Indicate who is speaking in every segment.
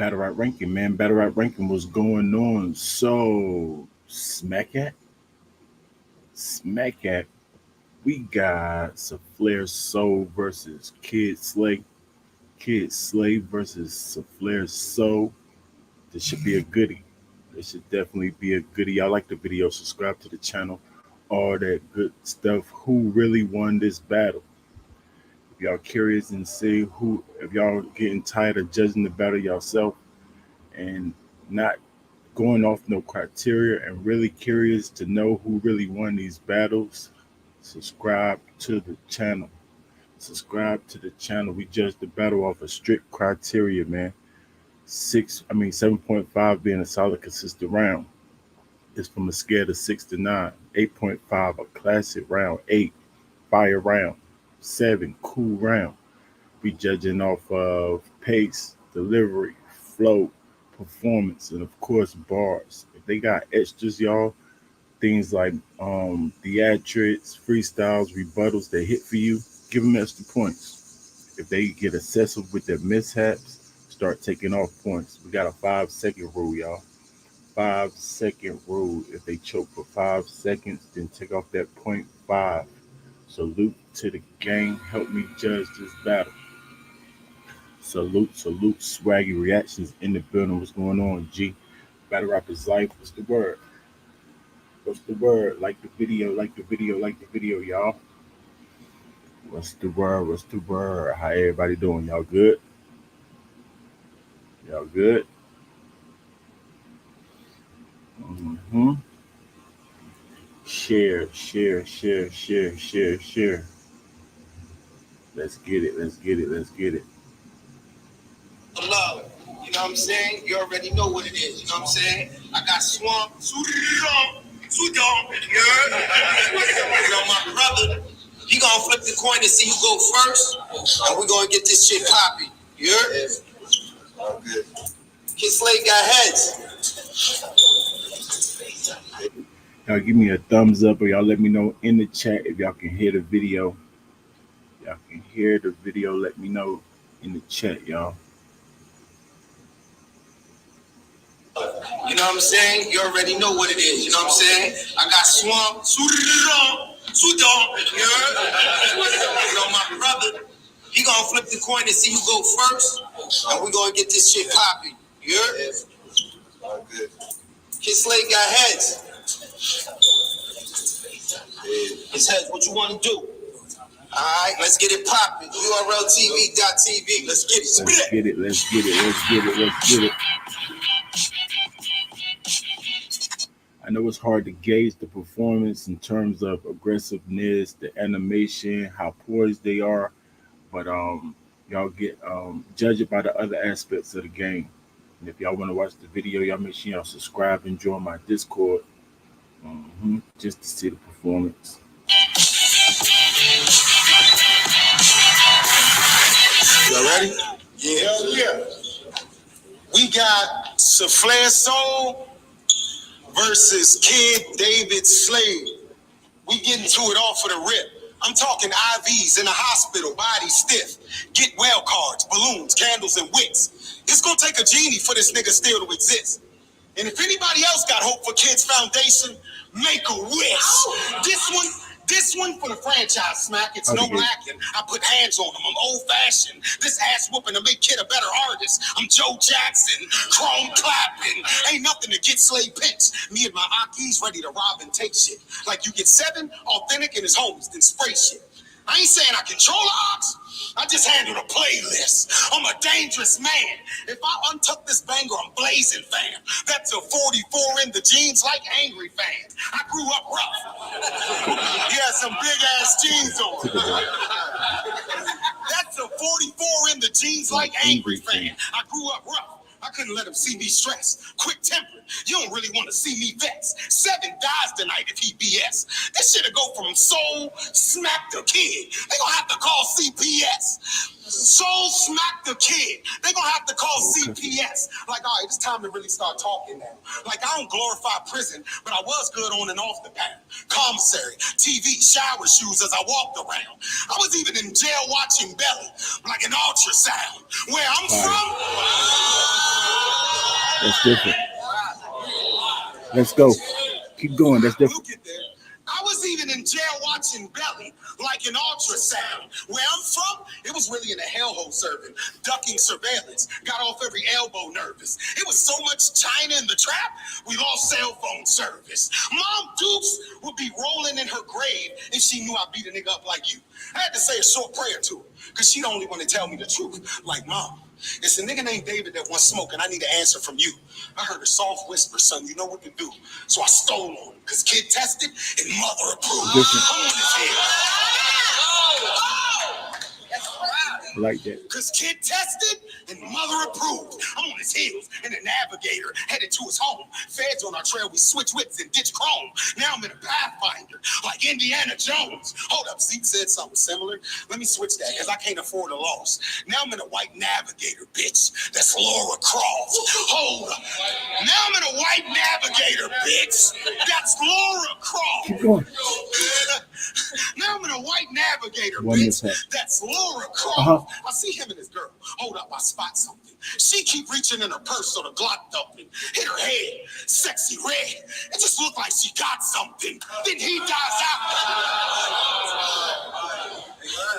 Speaker 1: Battle Rap Ranking, man. Battle Rap Ranking was going on. So, Smack at, we got Saflare Soul versus Kid Slade. Kid Slade versus Saflare Soul. This should be a goodie. This should definitely be a goodie. Y'all like the video, subscribe to the channel, all that good stuff. Who really won this battle? If y'all curious and see who, if y'all getting tired of judging the battle yourself and not going off no criteria and really curious to know who really won these battles, subscribe to the channel. Subscribe to the channel. We judge the battle off a strict criteria, man. 7.5 being a solid, consistent round. It's from a scale of 6 to 9. 8.5, a classic round. 8, fire round. 7, cool round. We judging off of pace, delivery, flow, performance, and of course bars. If they got extras, y'all, things like theatrics, freestyles, rebuttals that hit for you, give them extra points. If they get excessive with their mishaps, start taking off points. We got a 5-second rule, y'all. 5-second rule. If they choke for 5 seconds, then take off that 0.5. Salute to the gang. Help me judge this battle. Salute, swaggy reactions in the building. What's going on, G? Battle rap is life. What's the word? What's the word? Like the video, y'all. What's the word? What's the word? How everybody doing? Y'all good? Y'all good? Share. Let's get it.
Speaker 2: Love. You know what I'm saying? You already know what it is. You know what I'm saying? I got Swamp, Sudon. You heard? You know, my brother, he gonna flip the coin and see who go first, and we gonna get this shit popping. You heard? All good. Kid Slade got heads.
Speaker 1: Y'all give me a thumbs up or y'all let me know in the chat if y'all can hear the video. Y'all can hear the video. Let me know in the chat, y'all.
Speaker 2: You know what I'm saying? You already know what it is. You know what I'm saying? I got Swamp, Sudon. You heard? You know, my brother, he gonna flip the coin and see who go first, and we gonna get this shit popping. You heard? All good. Kid Slade got heads. His heads, what you want to do? All right, let's get it popping. URLTV.tv. Let's get it.
Speaker 1: Let's get it. I know it's hard to gauge the performance in terms of aggressiveness, the animation, how poised they are, but y'all get judge it by the other aspects of the game. And if y'all want to watch the video, y'all make sure y'all subscribe and join my Discord, just to see the performance.
Speaker 2: Y'all ready? Yeah. We got Saflare Soul versus Kid David Slade. We getting to it off of the rip. I'm talking IVs in the hospital, body stiff. Get well cards, balloons, candles, and wicks. It's gonna take a genie for this nigga still to exist. And if anybody else got hope for Kids Foundation, make a wish. This one for the franchise smack. It's no lacking. I put hands on them. I'm old fashioned. This ass whooping to make Kid a better artist. I'm Joe Jackson, chrome clapping. Ain't nothing to get Slade pinched. Me and my Akis ready to rob and take shit. Like you get 7, authentic and his homies, then spray shit. I ain't saying I control the ox. I just handle the playlist. I'm a dangerous man. If I untuck this banger, I'm blazing, fam. That's a 44 in the jeans like angry fan. I grew up rough. He has some big ass jeans on. That's a 44 in the jeans like angry fan. I grew up rough. I couldn't let him see me stressed. Quick tempered. You don't really want to see me vex. 7 dies tonight if he BS. This shit'll go from soul smack the kid. They gonna have to call CPS. Soul smack the kid. They gonna have to call CPS. Like, all right, it's time to really start talking now. Like, I don't glorify prison, but I was good on and off the path. Commissary, TV, shower shoes as I walked around. I was even in jail watching Belly, like an ultrasound. Where I'm from,
Speaker 1: That's different. Let's go. Keep going. That's
Speaker 2: We'll
Speaker 1: different.
Speaker 2: get there. I was even in jail watching Belly like an ultrasound. Where I'm from, it was really in a hellhole serving, ducking surveillance. Got off every elbow nervous. It was so much China in the trap, we lost cell phone service. Mom Dukes would be rolling in her grave if she knew I beat a nigga up like you. I had to say a short prayer to her, because she don't only want to tell me the truth. Like, Mom, it's a nigga named David that wants smoke, and I need an answer from you. I heard a soft whisper, son, you know what to do. So I stole on him, because kid tested and mother approved.
Speaker 1: Different.
Speaker 2: I'm on his
Speaker 1: I like that.
Speaker 2: Cause kid tested and mother approved. I'm on his heels in a navigator headed to his home. Feds on our trail, we switch whips and ditch chrome. Now I'm in a Pathfinder, like Indiana Jones. Hold up, Zeke said something similar. Let me switch that, cause I can't afford a loss. Now I'm in a white navigator, bitch. That's Laura Croft. Hold up. Now I'm in a white navigator, bitch. That's Laura Croft.
Speaker 1: Keep going.
Speaker 2: Now I'm in a white navigator,
Speaker 1: One
Speaker 2: bitch.
Speaker 1: mishap.
Speaker 2: That's Laura Croft. I see him and his girl. Hold up, I spot something. She keep reaching in her purse so the Glock dumping. Hit her head, sexy red. It just looked like she got something. Then he dies out.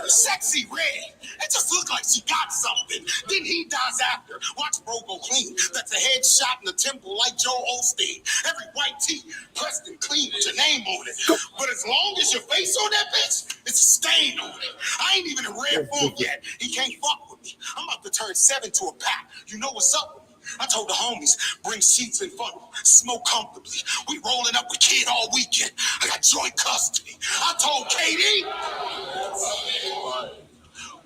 Speaker 2: Sexy red. It just looked like she got something. Then he dies after. Watch bro go clean. That's a headshot in the temple like Joe Osteen. Every white tee pressed and clean with your name on it. But as long as your face on that bitch, it's a stain on it. I ain't even in red form yet. He can't fuck with me. I'm about to turn 7 to a pack. You know what's up with me? I told the homies, bring sheets and funnel, smoke comfortably. We rolling up with kid all weekend. I got joint custody. I told KD,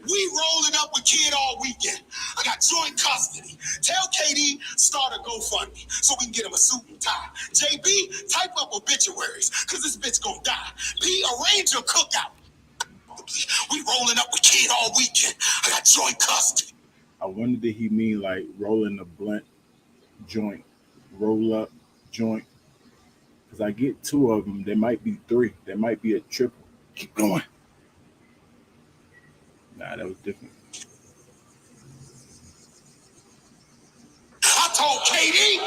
Speaker 2: we rolling up with kid all weekend. I got joint custody. Tell KD, start a GoFundMe so we can get him a suit and tie. JB, type up obituaries, cause this bitch gonna die. P, arrange your cookout. We rolling up with kid all weekend. I got joint custody.
Speaker 1: I wonder did he mean like rolling a blunt joint, roll up joint? Because I get two of them. There might be three. There might be a triple. Keep going. Nah, that was different.
Speaker 2: I told KD,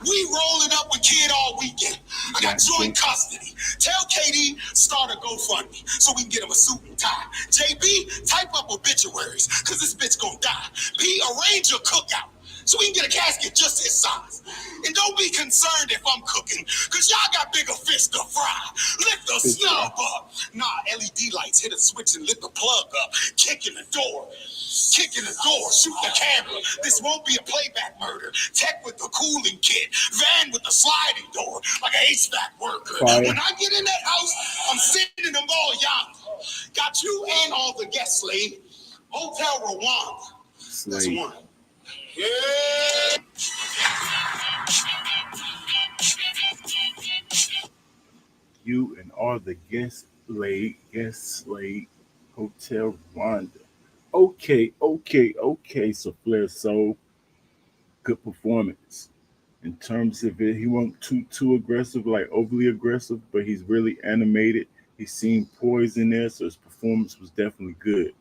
Speaker 2: we rolling up with kid all weekend. I got joint custody. Tell KD, start a GoFundMe so we can get him a suit and tie. JB, type up obituaries, cause this bitch gonna die. P, arrange your cookout so we can get a casket just his size. And don't be concerned if I'm cooking, cause y'all got bigger fish to fry. Lift the snub up. Nah, LED lights, hit a switch and lit the plug up. Kick in the door. Kick in the door, shoot the camera. This won't be a playback murder. Tech with the cooling kit, van with the sliding door, like an HVAC worker.
Speaker 1: Fire.
Speaker 2: When I get in that house, I'm sending them all yonder. Got you and all the guests, Slade. Hotel Rwanda. That's
Speaker 1: Slade.
Speaker 2: one. Yeah.
Speaker 1: You and all the guest Slade, Hotel Rwanda. Okay. So Flair Soul, good performance. In terms of it, he wasn't too aggressive, like overly aggressive, but he's really animated. He's seen poise in there, so his performance was definitely good.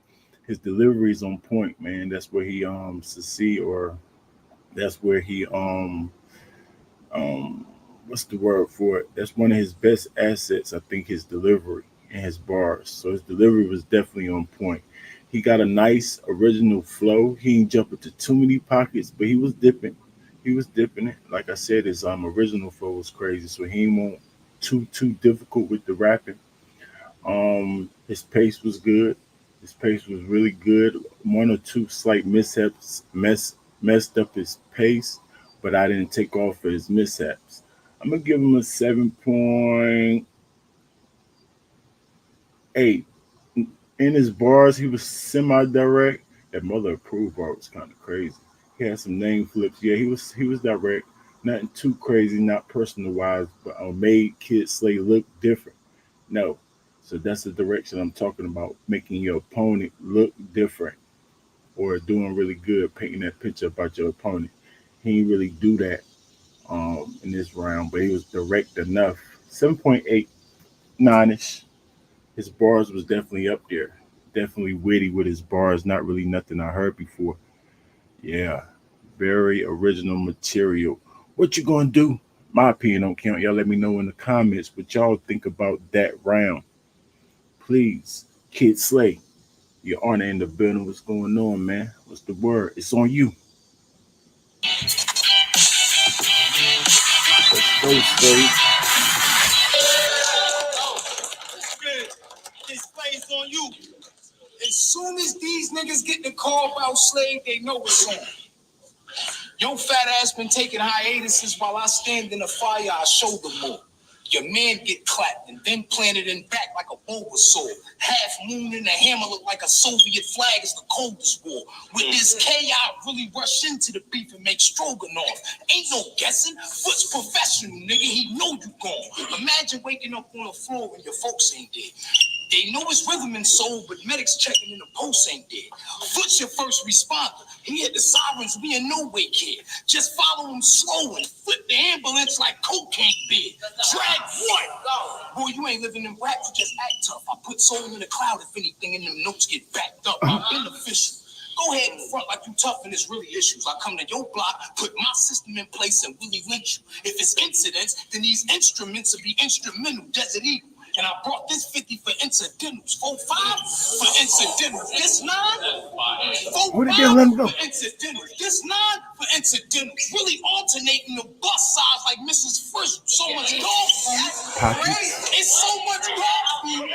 Speaker 1: His delivery is on point, man. That's where he succeed, or that's where he um what's the word for it? That's one of his best assets, I think, his delivery and his bars. So his delivery was definitely on point. He got a nice original flow. He didn't jump into too many pockets, but he was dipping. He was dipping it. Like I said, his original flow was crazy. So he ain't want too difficult with the rapping. His pace was good. His pace was really good. One or two slight mishaps messed up his pace, but I didn't take off for his mishaps. I'm gonna give him a 7.8. In his bars, he was semi-direct. That mother approved bar was kind of crazy. He had some name flips. Yeah, he was direct. Nothing too crazy, not personal wise, but made Kid Slay look different. No. So that's the direction I'm talking about, making your opponent look different or doing really good, painting that picture about your opponent. He didn't really do that in this round, but he was direct enough. 7.8, 9ish. His bars was definitely up there. Definitely witty with his bars. Not really nothing I heard before. Yeah. Very original material. What you gonna do? My opinion don't count. Y'all let me know in the comments what y'all think about that round. Please, Kid Slay, your honor in the building. What's going on, man? What's the word? It's on you. Let's go, Slade.
Speaker 2: This plays on you. As soon as these niggas get the call about Slade, they know it's on. Your fat ass been taking hiatuses while I stand in the fire, I show them more. Your man get clapped and then planted in back like a Bulbasaur. Half moon and the hammer look like a Soviet flag. It's the coldest war. With this K, I really rush into the beef and make stroganoff. Ain't no guessing. Foot's professional, nigga. He know you gone. Imagine waking up on the floor when your folks ain't dead. They know it's rhythm and soul, but medics checking in the post ain't dead. Foot's your first responder. He hit the sirens, we in no way kid. Just follow him slow and flip the ambulance like cocaine bid. Drag what? Boy, you ain't living in rap, you just act tough. I put soul in the cloud if anything in them notes get backed up. I'm beneficial. Go ahead and front like you tough and it's really issues. I come to your block, put my system in place and Willie lynch you. If it's incidents, then these instruments will be instrumental. Desert Eagle. And I brought this 50 for incidentals. 4-5 for incidentals. This 9, 4-5
Speaker 1: What again? Let him go.
Speaker 2: for incidentals. This 9 for incidentals. Really alternating the bus size like Mrs. Frisch. So much dog food.
Speaker 1: Pockets.
Speaker 2: It's so much dog food.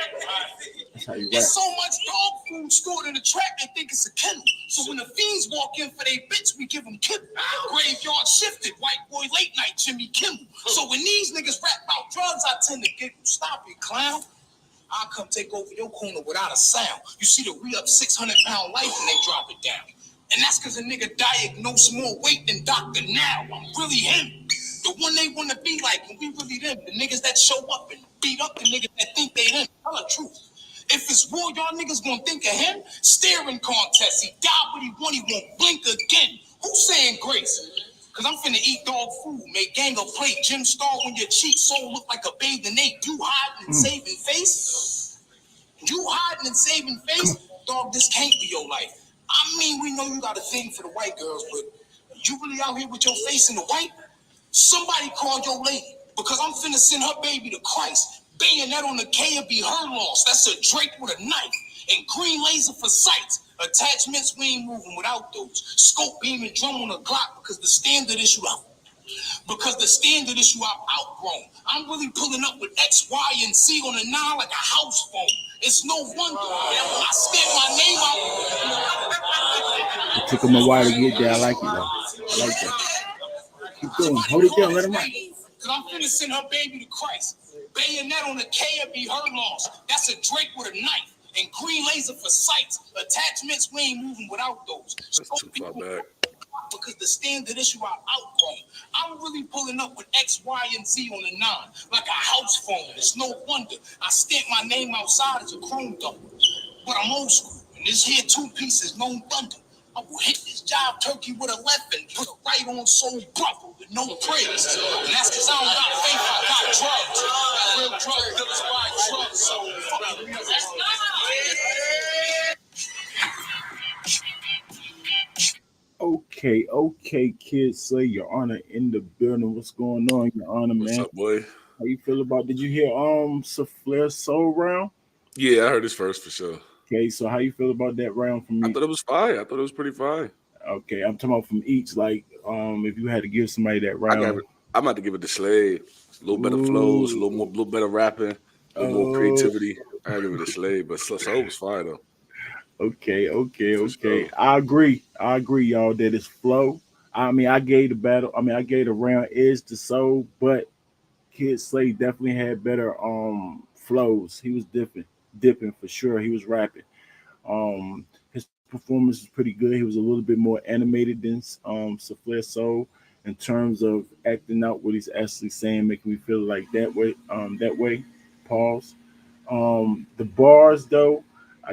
Speaker 1: That's how you rap.
Speaker 2: There's so much dog food stored in the track, they think it's a kennel. So when the fiends walk in for their bitch, we give them kibble. Graveyard shifted, white boy late night, Jimmy Kimmel. So when these niggas rap about drugs, I tend to giggle. Stop it, clown. I'll come take over your corner without a sound. You see the re-up 600-pound life and they drop it down. And that's because a nigga diagnosed more weight than Dr. Now. I'm really him. The one they want to be like, and we really them. The niggas that show up and beat up the niggas that think they them. Tell the truth. If it's war, y'all niggas gonna think of him. Staring contest. He died what he want, he won't blink again. Who's saying grace? Cause I'm finna eat dog food, make gang a plate. Jim Star when your cheek soul look like a bathing ape. You hiding and saving face? You hiding and saving face? Dog, this can't be your life. I mean, we know you got a thing for the white girls, but you really out here with your face in the white? Somebody call your lady, because I'm finna send her baby to Christ. Bayonet on the K will be her loss. That's a Drake with a knife. And green laser for sights. Attachments, we ain't moving without those. Scope beam and drum on the Glock because the standard issue out. Because the standard issue I've outgrown. I'm really pulling up with X, Y, and Z on the 9 like a house phone. It's no wonder I stamp my name
Speaker 1: It
Speaker 2: out.
Speaker 1: took him a while to get there. I like it though. I like that. Keep going. Hold it down. Let him rap.
Speaker 2: Cause I'm finna send her baby to Christ. Bayonet on the K will be her loss. That's a Drake with a knife. And green laser for sights. Attachments, we ain't moving without those.
Speaker 3: That's too far back.
Speaker 2: Because the standard issue I've outgrown. I'm really pulling up with X, Y, and Z on the 9. Like a house phone. It's no wonder. I stamp my name outside as a chrome double. But I'm old school. And this here 2 pieces, no thunder. I will hit this job turkey with a left and put it right on soul brother with no praise. And that's because I don't got faith, I got drugs. Real drug dealers buy drugs, so fuck it.
Speaker 1: Okay, Kid Slay, your honor in the building. What's going on, your honor,
Speaker 3: What's
Speaker 1: man?
Speaker 3: up, boy?
Speaker 1: How you feel about? Did you hear Saflare Soul round?
Speaker 3: Yeah, I heard this first for sure.
Speaker 1: Okay, so how you feel about that round from
Speaker 3: I
Speaker 1: me?
Speaker 3: thought it was fire. I thought it was pretty fire.
Speaker 1: Okay, I'm talking about from each. Like, if you had to give somebody that
Speaker 3: I got
Speaker 1: round,
Speaker 3: it. I'm about to give it to Slade. A little better flows, a
Speaker 1: ooh,
Speaker 3: little better rapping, a little more
Speaker 1: oh,
Speaker 3: creativity. I gotta give it to Slade, but Soul was fire though, for
Speaker 1: okay.
Speaker 3: sure.
Speaker 1: I agree, y'all. That is flow. I mean, I gave the battle. I mean, I gave the round edge to Soul, but Kid Slay definitely had better flows. He was dipping for sure. He was rapping. His performance was pretty good. He was a little bit more animated than Saflare Soul in terms of acting out what he's actually saying, making me feel like that way. That way. Pause. The bars though,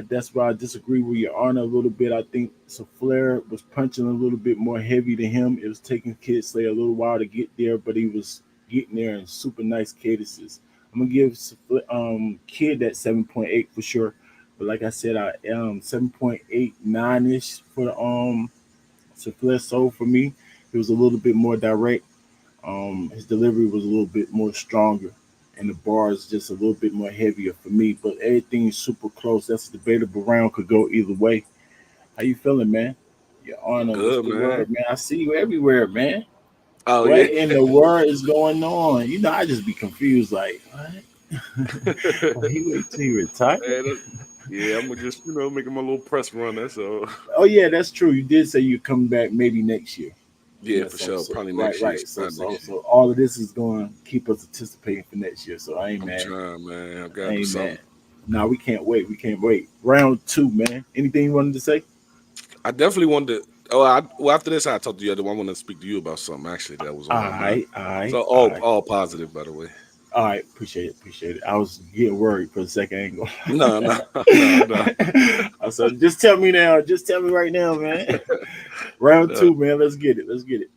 Speaker 1: that's why I disagree with your honor a little bit. I think Saflare was punching a little bit more heavy to him. It was taking Kid Slay a little while to get there, but he was getting there in super nice cadences. I'm gonna give Kid that 7.8 for sure. But like I said, I 7.89 ish for Saflare Soul for me, he was a little bit more direct. His delivery was a little bit more stronger, and the bars just a little bit more heavier for me. But everything's super close. That's a debatable round. Could go either way. How you feeling, man? Your
Speaker 3: I'm
Speaker 1: honor, what's
Speaker 3: good,
Speaker 1: the
Speaker 3: man.
Speaker 1: word, man? I see you everywhere, man.
Speaker 3: Oh
Speaker 1: What
Speaker 3: yeah.
Speaker 1: in the world is going on? You know, I just be confused. Like, what? Oh, he wait till he retired?
Speaker 3: Man, yeah, I'm gonna just make him a little press run. That's all.
Speaker 1: Oh yeah, that's true. You did say you come back maybe next year.
Speaker 3: Yeah,
Speaker 1: Yeah,
Speaker 3: for
Speaker 1: so
Speaker 3: sure.
Speaker 1: so
Speaker 3: Probably
Speaker 1: right,
Speaker 3: next year.
Speaker 1: right. So
Speaker 3: Sometime
Speaker 1: so
Speaker 3: next year.
Speaker 1: so all of this is going to keep us anticipating for next year. So I ain't
Speaker 3: I'm
Speaker 1: mad.
Speaker 3: trying, man. I
Speaker 1: I
Speaker 3: gotta do
Speaker 1: ain't
Speaker 3: something.
Speaker 1: mad. Nah, we can't wait. We can't wait. Round two, man. Anything you wanted to say?
Speaker 3: I definitely wanted to. Oh, well, after this, I talked to you. I want to speak to you about something actually that was on my mind.
Speaker 1: Alright, alright,
Speaker 3: So
Speaker 1: alright.
Speaker 3: all positive, by the way.
Speaker 1: Alright, appreciate it, appreciate it. I was getting worried for a second. I ain't
Speaker 3: No, no, no, no,
Speaker 1: gonna. I said, just tell me now. Just tell me right now, man. Round
Speaker 3: no.
Speaker 1: two, man. Let's get it. Let's get it.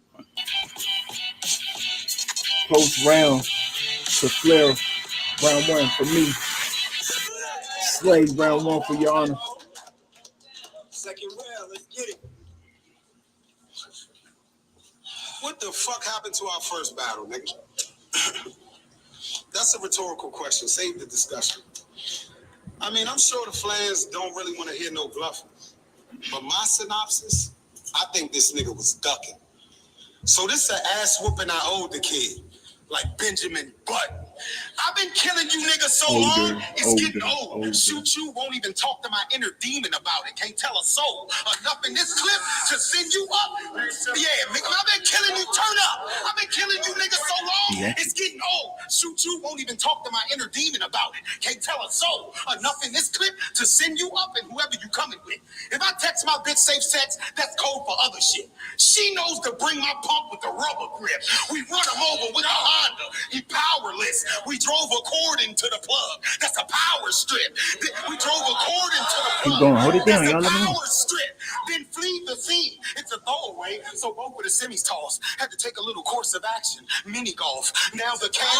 Speaker 1: Close round. Saflare, round one for me. Slade, round one for your honor.
Speaker 2: Second round, let's get it. What the fuck happened to our first battle, nigga? That's a rhetorical question. Save the discussion. I mean, I'm sure the fans don't really want to hear no bluffing. But my synopsis, I think this nigga was ducking. So this is an ass whooping I owed the kid. Like Benjamin Button. I've been killing you niggas so long, it's getting old. Shoot you, won't even talk to my inner demon about it. Can't tell a soul. Enough in this clip to send you up. Yeah, nigga, I've been killing you, turn up. I've been killing you niggas so long, it's getting old. Shoot you, won't even talk to my inner demon about it. Can't tell a soul. Enough in this clip to send you up and whoever you coming with. If I text my bitch safe sex, that's code for other shit. She knows to bring my pump with the rubber grip. We run him over with a Honda. He powerless. We drove according to the plug. That's a power strip. We drove according to the plug.
Speaker 1: Keep going. Hold it down,
Speaker 2: That's
Speaker 1: y'all.
Speaker 2: a
Speaker 1: Let me know.
Speaker 2: power strip. Then flee the scene. It's a throwaway. So both of the semis toss. Had to take a little course of action. Mini golf. Now the cat.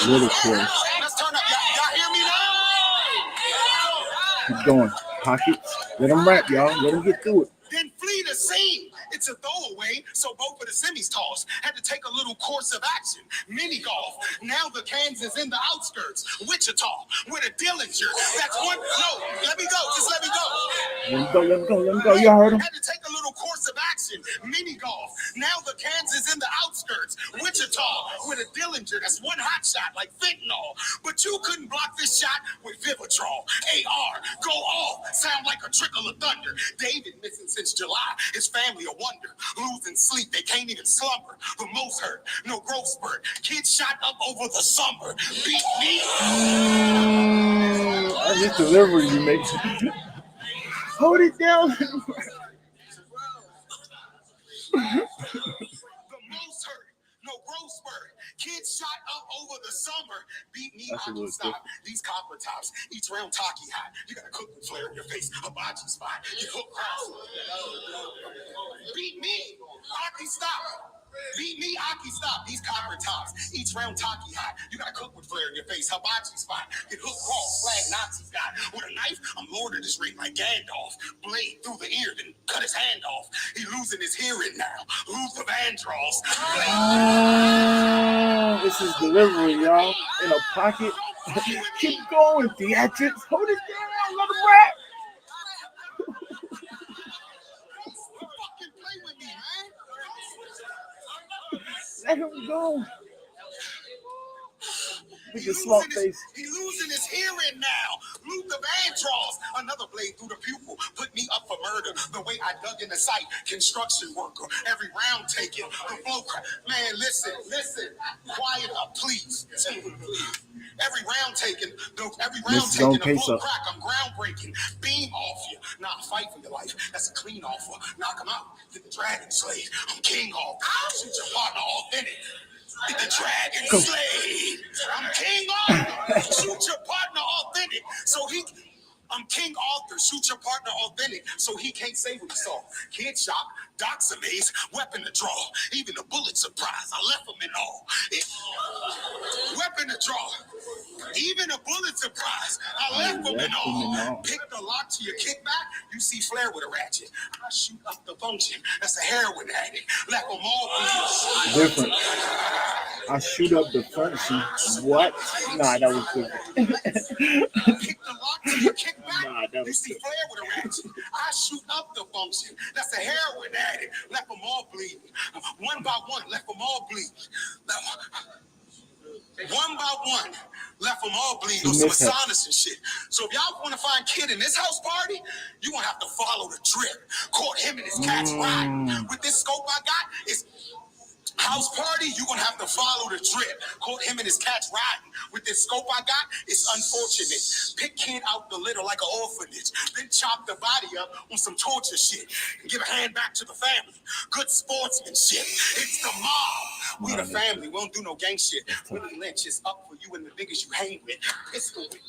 Speaker 1: Little course.
Speaker 2: Let's turn up. Y'all hear me now?
Speaker 1: Keep going. Pockets. Let them rap, y'all. Let them get through it.
Speaker 2: Then flee the scene. It's a throwaway, so both of the semis toss. Had to take a little course of action. Mini golf. Now the cans is in the outskirts. Wichita with a Dillinger. That's one. No, let me go. Just let me go.
Speaker 1: Let him go. Let him go. Let him go. Y'all heard him.
Speaker 2: Had to take a little course of action. Mini golf. Now the cans is in the outskirts. Wichita with a Dillinger. That's one hot shot like fentanyl. But you couldn't block this shot with Vivitrol. AR. Go off. Sound like a trickle of thunder. David missing since July. His family a wonder. Losing sleep. They can't even slumber. The most hurt. No growth spurt. Kids shot up over the summer. Beat me.
Speaker 1: His delivery you make. Hold it down.
Speaker 2: The most hurt. No growth spurt. Kids shot up over the summer. Beat me. I can stop. These copper tops. Each round talkie hot. You got a cooking flare in your face. Hibachi spot. You hook cross. Beat me. I can stop. Beat me, Aki stop. These copper tops. Each round talkie hot. You got a cook with flare in your face. Hibachi spot. Get hook cross. Flag Nazis got. With a knife, I'm lording this ring like Gandalf. Blade through the ear, then cut his hand off. He losing his hearing now. Luther Vandross.
Speaker 1: This is delivery, y'all. In a pocket. Keep going, theatrics. Hold it down. Let him rap.
Speaker 2: Fucking play with me, man.
Speaker 1: Let him go. Look at slump face.
Speaker 2: He losing his hearing now. Luther Vandross. Another blade through the pupil. Put me up for murder. The way I dug in the sight. Construction worker. Every round taken. The flow. Man, listen. Quiet up, please. Every round taken. Every round taken. The flow crack. I'm groundbreaking. Beam off you. Nah, fight for your life. That's a clean offer. Knock him out. Get the dragon Slade. I'm king off. Shoot your partner authentic. Get the dragon Slade. I'm king off. Shoot your partner authentic. So he. I'm King Arthur. Shoot your partner authentic so he can't say what he saw. Kid shot, Doc's amazed, weapon to draw. Even the bullet surprise, I left him in awe. Weapon to draw. Even a bullet surprise, I left him in awe. Pick the lock to your kickback, you see Flare with a ratchet. I shoot up the function, that's a heroin addict. Left them all
Speaker 1: Different. I shoot up the function. What? Nah, that was different.
Speaker 2: Kick the lock to your kickback.
Speaker 1: Nah, that
Speaker 2: You
Speaker 1: was
Speaker 2: see
Speaker 1: different.
Speaker 2: Flare with a ratchet. I shoot up the function. That's a heroin addict. Left them all bleeding. One by one, left them all bleeding. One by one, left them all bleeding on some sinus and shit. So if y'all want to find Kid in this house party, you gonna have to follow the drip. Caught him and his cats riding. With this scope I got, it's house party, you're gonna have to follow the drip. Caught him and his cats riding. With this scope I got, it's unfortunate. Pick Kid out the litter like an orphanage. Then chop the body up on some torture shit. And give a hand back to the family. Good sportsmanship. It's the mob. We the family. We don't do no gang shit. Willie Lynch is up for you and the niggas you hang with. Pistol whip.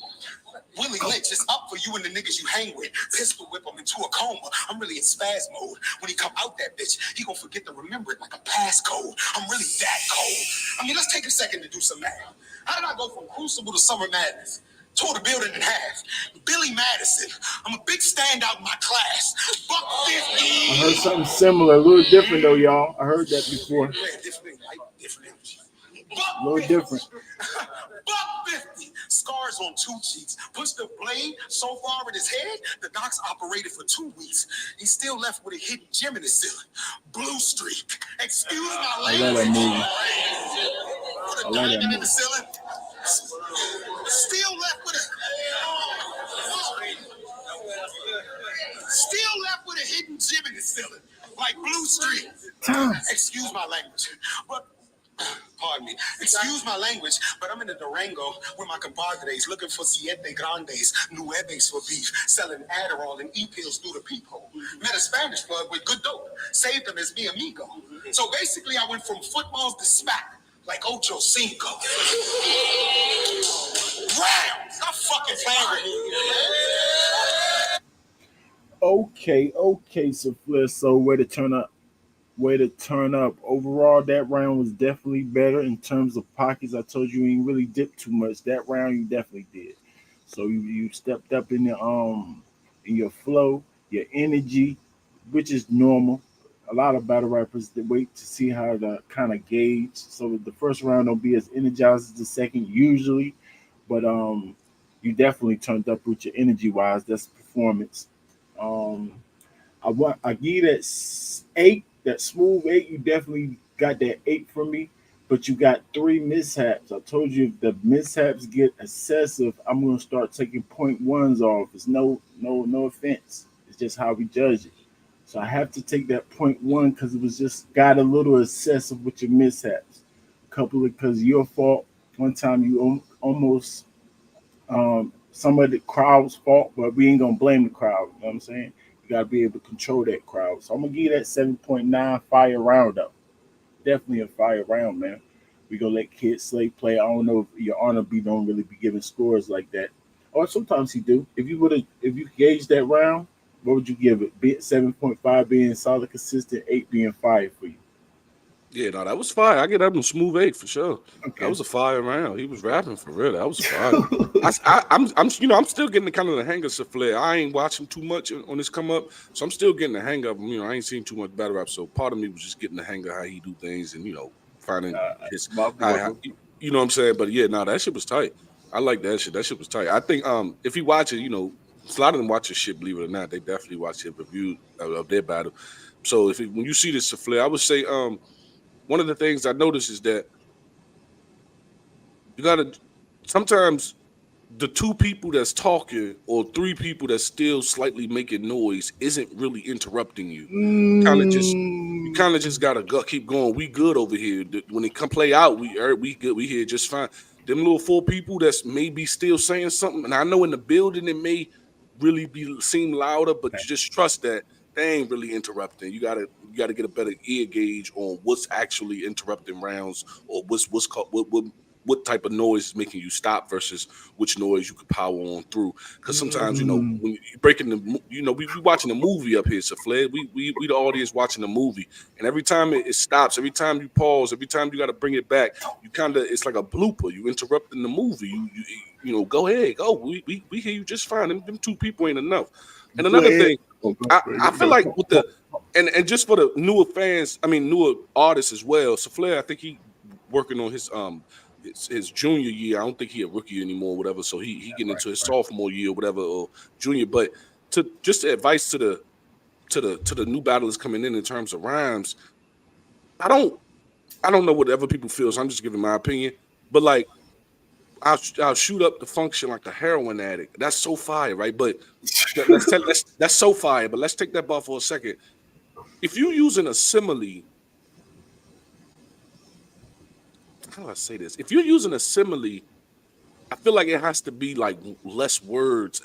Speaker 2: Willie Lynch is up for you and the niggas you hang with. Pistol whip him into a coma. I'm really in spaz mode. When he come out that bitch, he gonna forget to remember it like a passcode. I'm really that cold. I mean, let's take a second to do some math. How did I go from Crucible to Summer Madness? Tore the building in half. Billy Madison. I'm a big standout in my class. Buck 50.
Speaker 1: I heard something similar, a little different though, y'all. I heard that before.
Speaker 2: Different energy.
Speaker 1: A little different.
Speaker 2: Buck 50. Scars on two cheeks. Pushed the blade so far in his head, the docs operated for 2 weeks. He's still left with a hidden gem in his ceiling. Blue streak. Excuse my
Speaker 1: I
Speaker 2: language.
Speaker 1: love that movie.
Speaker 2: Put a
Speaker 1: I love that
Speaker 2: diamond in the
Speaker 1: movie.
Speaker 2: ceiling. Still left with a hidden gem in his ceiling. Like Blue streak. Excuse my language. But pardon me. Excuse my language, but I'm in the Durango with my compadres looking for siete grandes, nueves for beef, selling Adderall and E-pills through the peephole. Met a Spanish plug with good dope. Saved them as mi amigo. So basically, I went from footballs to smack, like Ocho Cinco. Rounds! I'm fucking playing with you.
Speaker 1: Okay, Saflare. So way to turn up. Overall, that round was definitely better in terms of pockets. I told you ain't really dipped too much. That round you definitely did. So you stepped up in your flow, your energy, which is normal. A lot of battle rappers they wait to see how to kind of gauge. So the first round don't be as energized as the second usually, but you definitely turned up with your energy wise. That's performance. Um, I give you that 8, that smooth 8. You definitely got that 8 from me, but you got 3 mishaps. I told you if the mishaps get excessive, I'm gonna start taking point ones off. It's no offense. It's just how we judge it. So I have to take that point one because it was just got a little excessive with your mishaps. Couple of because your fault. One time you almost some of the crowd's fault, but we ain't gonna blame the crowd. You know what I'm saying? You gotta be able to control that crowd. So I'm gonna give you that 7.9 fire round up. Definitely a fire round, man. We gonna let Kid Slade play. I don't know if Your Honor B don't really be giving scores like that, or sometimes he do. If you gauge that round, what would you give it? 7.5 being solid, consistent, 8 being fire for you.
Speaker 3: Yeah, no, that was fire. I get that one smooth 8 for sure. That
Speaker 1: Okay.
Speaker 3: was a fire round. He was rapping for real. That was fire. I'm still getting the kind of the hang of Saflare. I ain't watching too much on this come up, so I'm still getting the hang of him. I ain't seen too much battle rap, so part of me was just getting the hang of how he do things and finding his
Speaker 1: Welcome,
Speaker 3: how
Speaker 1: welcome.
Speaker 3: you know what I'm saying. But yeah, no, that shit was tight. I like that shit. That shit was tight. I think if he watch it, a lot of them watch his shit. Believe it or not, they definitely watch his review of their battle. So when you see this Saflare, I would say one of the things I notice is that you gotta sometimes the two people that's talking or three people that's still slightly making noise isn't really interrupting you. Kind of just you
Speaker 1: Mm,
Speaker 3: kind of just gotta keep going. We good over here. When it come play out, we good. We here just fine. Them little four people that's maybe still saying something, and I know in the building it may really be seem louder, but you just trust that they ain't really interrupting. You gotta get a better ear gauge on what's actually interrupting rounds or what's called what what type of noise is making you stop versus which noise you could power on through. Because sometimes, when you're breaking we watching a movie up here, so Fled, we the audience watching a movie, and every time it stops, every time you pause, every time you got to bring it back, you kind of, it's like a blooper. You interrupting the movie. Go ahead, go. We hear you just fine. Them two people ain't enough. And another thing, I feel like with the and just for the newer fans, I mean newer artists as well. Saflare, I think he working on his junior year. I don't think he a rookie anymore, whatever. So he getting into his sophomore year, whatever, or junior. But to just the advice to the new battlers coming in terms of rhymes, I don't know what other people feel. So I'm just giving my opinion. But like, I'll shoot up the function like a heroin addict. That's so fire, right? But that's so fire. But let's take that bar for a second. If you're using a simile, how do I say this? If you're using a simile, I feel like it has to be like less words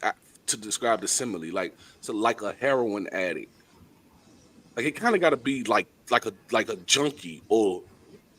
Speaker 3: to describe the simile. Like, so like a heroin addict. Like, it kind of got to be like a junkie or.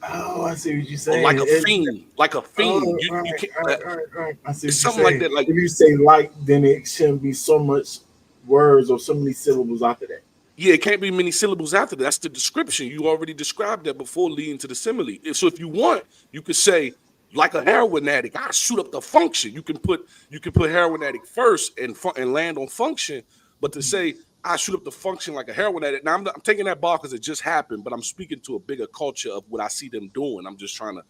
Speaker 2: Oh, I see what you're saying.
Speaker 3: Like a fiend, like a fiend.
Speaker 2: Oh,
Speaker 3: you can't.
Speaker 2: Right. I see
Speaker 3: it's
Speaker 2: what
Speaker 3: something
Speaker 2: you're
Speaker 3: like that. Like,
Speaker 2: if you say like, then it shouldn't be so much words or so many syllables after that.
Speaker 3: Yeah, it can't be many syllables after that. That's the description. You already described that before leading to the simile. So if you want, you could say like a heroin addict. I shoot up the function. You can put heroin addict first and land on function. But to say I shoot up the function like a heroin addict. Now I'm taking that bar because it just happened, but I'm speaking to a bigger culture of what I see them doing. I'm just trying to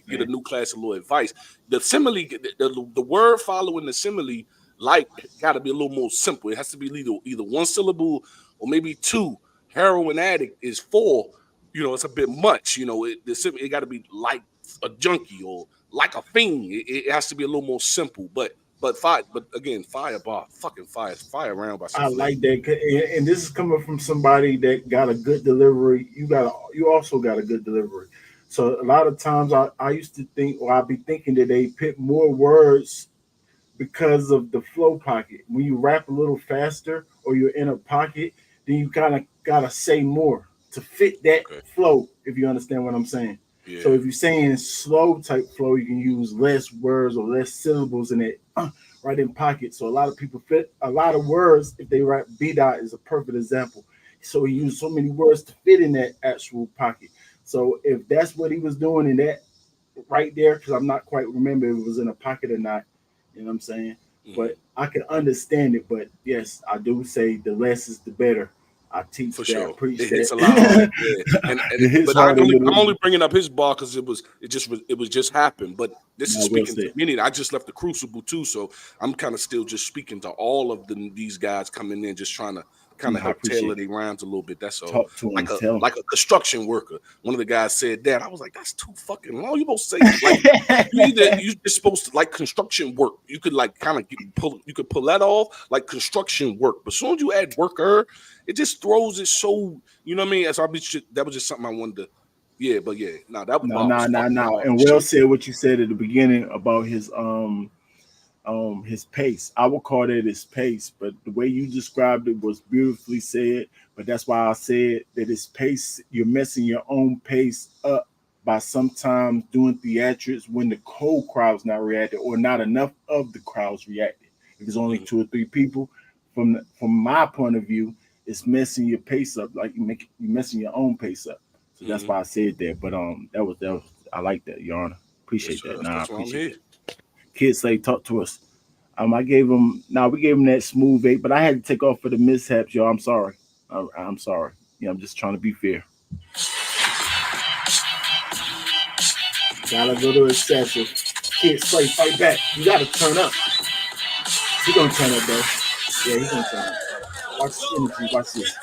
Speaker 3: get a new class of little advice. The simile, the word following the simile, like, got to be a little more simple. It has to be either one syllable or maybe two. Heroin addict is 4. It's a bit much. It got to be like a junkie or like a fiend. It has to be a little more simple. But fire. But again, fucking fire around by some.
Speaker 2: I like that, and this is coming from somebody that got a good delivery. You also got a good delivery. So a lot of times I used to think, or I'd be thinking that they put more words because of the flow pocket. When you rap a little faster or you're in a pocket, then you kind of gotta say more to fit that flow. If you understand what I'm saying. Yeah. So if you're saying slow type flow, you can use less words or less syllables in it, right in pocket. So a lot of people fit a lot of words. If they rap, B dot is a perfect example. So he used so many words to fit in that actual pocket. So if that's what he was doing in that right there, because I'm not quite remember if it was in a pocket or not, you know what I'm saying? Mm-hmm. But I can understand it. But yes, I do say the less is the better. I teach
Speaker 3: for
Speaker 2: that,
Speaker 3: sure.
Speaker 2: I preach
Speaker 3: it
Speaker 2: that.
Speaker 3: hits a lot harder. Yeah. But I'm only bringing up his bar because it was just happened. But this is speaking to many. I just left the Crucible too, so I'm kind of still just speaking to all of these guys coming in, just trying to kind of help tailor their rhymes a little bit. That's all.
Speaker 2: Talk to him,
Speaker 3: like a construction worker. One of the guys said that. I was like, that's too fucking long. You supposed to say like you're supposed to like construction work. You could like kind of pull that off like construction work. But as soon as you add worker, it just throws it so, you know what I mean? So that was just something I wanted to. Yeah, but yeah, that was
Speaker 2: no. And Will said what you said at the beginning about his pace. I would call that his pace, but the way you described it was beautifully said. But that's why I said that his pace, you're messing your own pace up by sometimes doing theatrics when the whole crowd's not reacting or not enough of the crowd's reacting. If there's only 2 or 3 people, from my point of view, it's messing your pace up, like you're messing your own pace up. So that's why I said that. But that was I like that, Your Honor. Appreciate that. I appreciate that. Kid Slade, talk to us. We gave him that smooth 8, but I had to take off for the mishaps, y'all. I'm sorry. I'm sorry. Yeah, I'm just trying to be fair. Got a little excessive. Kid Slade, fight back. You gotta turn up. He's gonna turn up, though. Yeah, he's gonna turn up. Watch this energy. Watch this.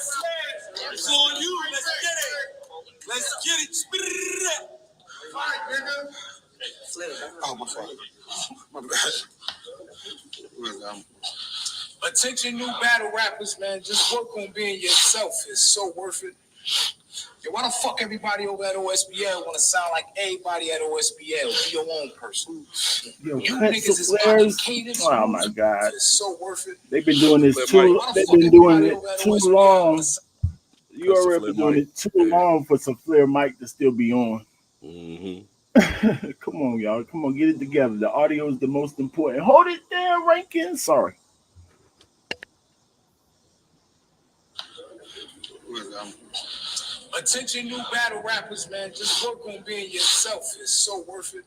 Speaker 4: It's on you. Let's get it. Fight, nigga. Oh, my fault. My bad. Attention, new battle rappers, man. Just work on being yourself. It's so worth it. Yo, why the fuck everybody over at OSBL want to sound like everybody at OSBL? Be your own person.
Speaker 2: Yo, you niggas is complicated. Oh my God.
Speaker 4: It's so worth it.
Speaker 2: They've been doing this too. They've been doing it too long. You already been doing it too long for Saflare mic to still be on.
Speaker 3: Mm-hmm.
Speaker 1: Come on, y'all. Come on, get it together. The audio is the most important. Hold it down, Rankin. Sorry.
Speaker 4: Attention, new battle rappers, man. Just work on being yourself. It's so worth it.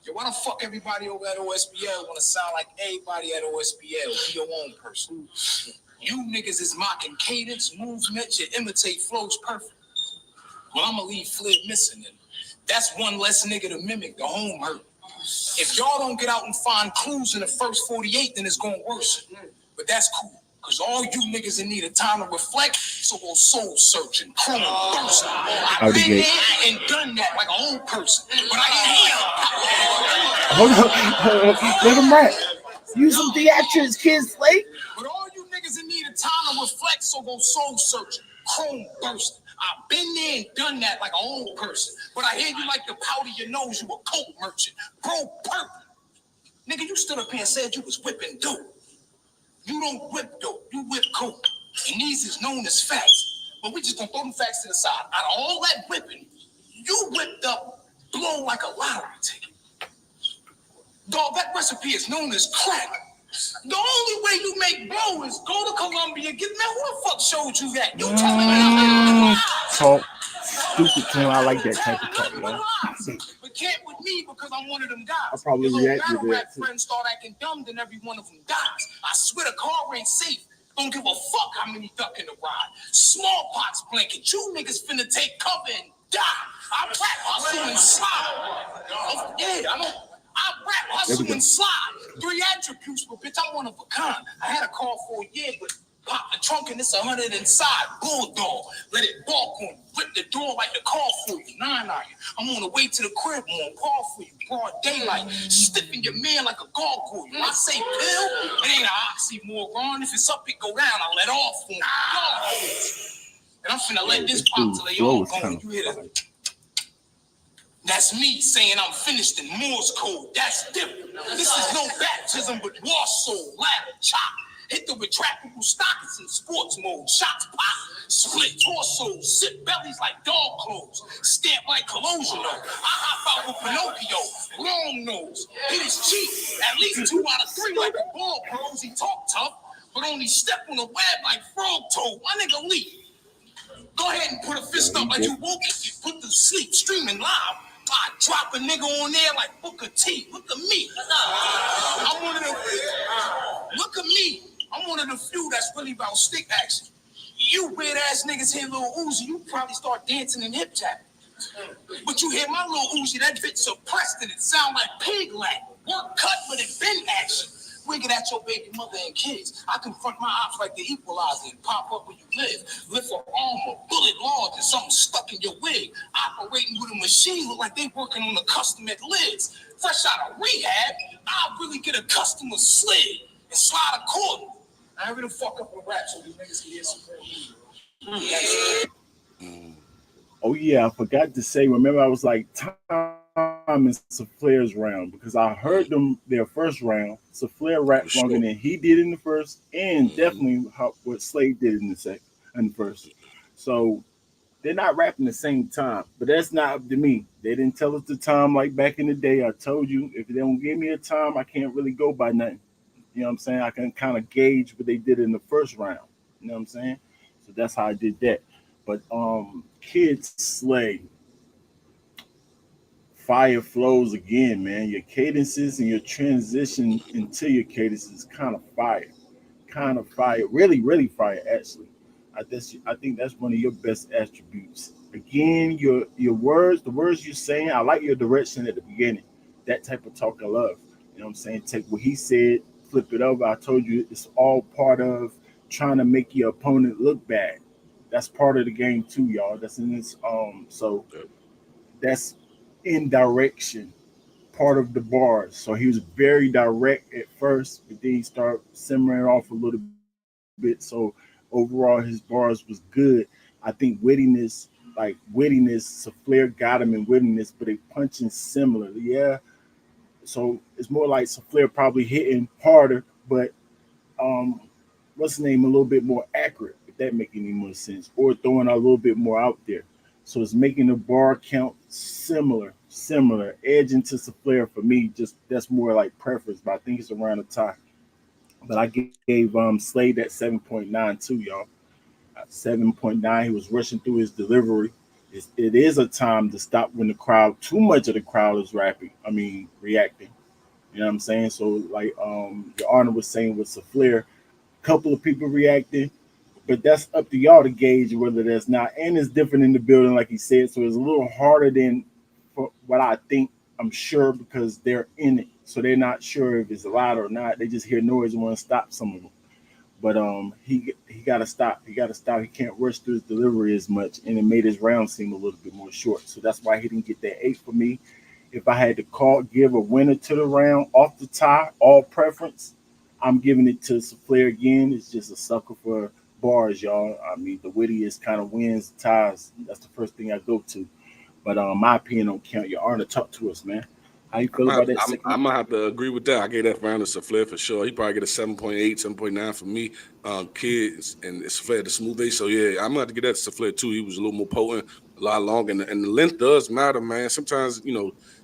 Speaker 4: Yo, why the fuck everybody over at OSBL want to sound like everybody at OSBL? Be your own person. You niggas is mocking cadence, movement, you imitate flows perfect. Well, I'ma leave Flip missing, and that's one less nigga to mimic the home hurt. If y'all don't get out and find clues in the first 48, then it's gonna worsen. But that's cool, cause all you niggas in need of time to reflect, so go soul searching, chrome thirsty. I've
Speaker 1: Out the
Speaker 4: been
Speaker 1: gate.
Speaker 4: there and done that like a old person, but I
Speaker 1: Hold on. Let him rap. Use some theatrics, kids. Slade.
Speaker 4: But all you niggas in need of time to reflect, so go soul searching, chrome bursting. I've been there and done that like an old person. But I hear you like to powder your nose, you a coke merchant. Bro, purple. Nigga, you stood up here and said you was whipping dope. You don't whip dope, you whip coke. And these is known as facts. But we just gonna throw them facts to the side. Out of all that whipping, you whipped up blow like a lottery ticket. Dog, that recipe is known as crack. The only way you make blow is go to Colombia. Get man, who the fuck showed you that? You telling me
Speaker 1: Talk stupid to him. I like that type of talk, y'all.
Speaker 4: but can't with me because I'm one of them guys.
Speaker 1: I probably
Speaker 4: Your little
Speaker 1: reacted
Speaker 4: battle
Speaker 1: to
Speaker 4: rap
Speaker 1: that too.
Speaker 4: friends start acting dumb, then every one of them dies. I swear the car ain't safe. Don't give a fuck how many duck in the ride. Smallpox blanket. You niggas finna take cover and die. I rap hustle and slide. Oh, yeah, I know. I rap hustle and slide. 3 attributes, but bitch, I'm one of a kind. I had a car for a year, but pop the trunk and it's 100 inside. Bulldog. Let it balk on you. Rip the door like the car for you. 9 iron. I'm on the way to the crib, I'm on call for you. Broad daylight. Stiffing your man like a gargoyle. I say pill, it ain't an oxymoron. If it's up, it go down. I let off on you. And I'm finna let this pop till they all gone. You hear that? That's me saying I'm finished in Morse code. That's different. This is no baptism, but war soul. Ladder, chop. Hit the retractable stockings in sports mode. Shots pop. Split torso. Sit bellies like dog clothes. Stamp like collusion. I hop out with Pinocchio. Long nose. Hit his cheek. At least 2 out of 3 like a ball pros. He talk tough, but only step on the web like frog toe. My nigga Lee. Go ahead and put a fist up like you woke it. You put to sleep, streaming live. I drop a nigga on there like Booker T. Look at me. I'm one of the look at me. I'm one of the few that's really about stick action. You weird ass niggas hear Lil Uzi, you probably start dancing and hip tap. But you hear my Lil Uzi, that bitch suppressed and it sound like pig lack. Work cut, but it been action. Wigging at your baby mother and kids. I confront my ops like the equalizer and pop up where you live. Lift for armor, bullet lodge, and something stuck in your wig. Operating with a machine look like they working on the custom at lids. Fresh out of rehab, I really get a customer slid and slide a cord. I really fuck up a rap so these niggas can hear some
Speaker 1: Oh yeah, I forgot to say. Remember, I was like Tom and Saflare's round because I heard them their first round. Saflare rapped
Speaker 3: For
Speaker 1: longer than
Speaker 3: sure.
Speaker 1: he did in the first, and
Speaker 3: Mhm.
Speaker 1: definitely what Slade did in the second and the first. So they're not rapping the same time, but that's not up to me. They didn't tell us the time like back in the day. I told you if they don't give me a time, I can't really go by nothing. You know what I'm saying? I can kind of gauge what they did in the first round. You know what I'm saying? So that's how I did that. But kids slay. Fire flows again, man. Your cadences and your transition into your cadences kind of fire. Kind of fire. Really, really fire actually. I think that's one of your best attributes. Again, your words, the words you're saying, I like your direction at the beginning. That type of talk I love. You know what I'm saying? Take what he said, flip it over. I told you it's all part of trying to make your opponent look bad. That's part of the game too, y'all. That's in this so
Speaker 3: Yep.
Speaker 1: that's in direction part of the bars. So he was very direct at first, but then he started simmering off a little bit. So overall, his bars was good. I think wittiness, Saflare got him in wittiness, but they punching similarly. Yeah. So it's more like Saflare probably hitting harder, but um, what's the name a little bit more accurate, if that make any more sense, or throwing a little bit more out there. So it's making the bar count similar, edging to Saflare for me. Just that's more like preference, but I think it's around a tie. But I gave Slade that 7.9 too, y'all. 7.9. He was rushing through his delivery. It is a time to stop when the crowd, too much of the crowd is rapping. I mean, reacting. You know what I'm saying? So, like your Honor was saying with Saflare, a couple of people reacting, but that's up to y'all to gauge whether that's not. And it's different in the building, like he said. So it's a little harder than for what I think. I'm sure because they're in it, so they're not sure if it's loud or not. They just hear noise and want to stop some of them. But he got to stop. He got to stop. He can't rush through his delivery as much, and it made his round seem a little bit more short. So that's why he didn't get that 8 for me. If I had to give a winner to the round off the tie, all preference, I'm giving it to Flair again. It's just a sucker for bars, y'all. I mean, the wittiest kind of wins ties. That's the first thing I go to. But my opinion don't count. Your Honor, talk to us, man. How you feel about that second?
Speaker 3: I'm gonna have to agree with that. I gave that round to Saflare for sure. He probably get a 7.8, 7.9 for me. Kids and Saflare the smooth A. So yeah, I'm gonna have to get that to Saflare too. He was a little more potent, a lot longer, and the length does matter, man. Sometimes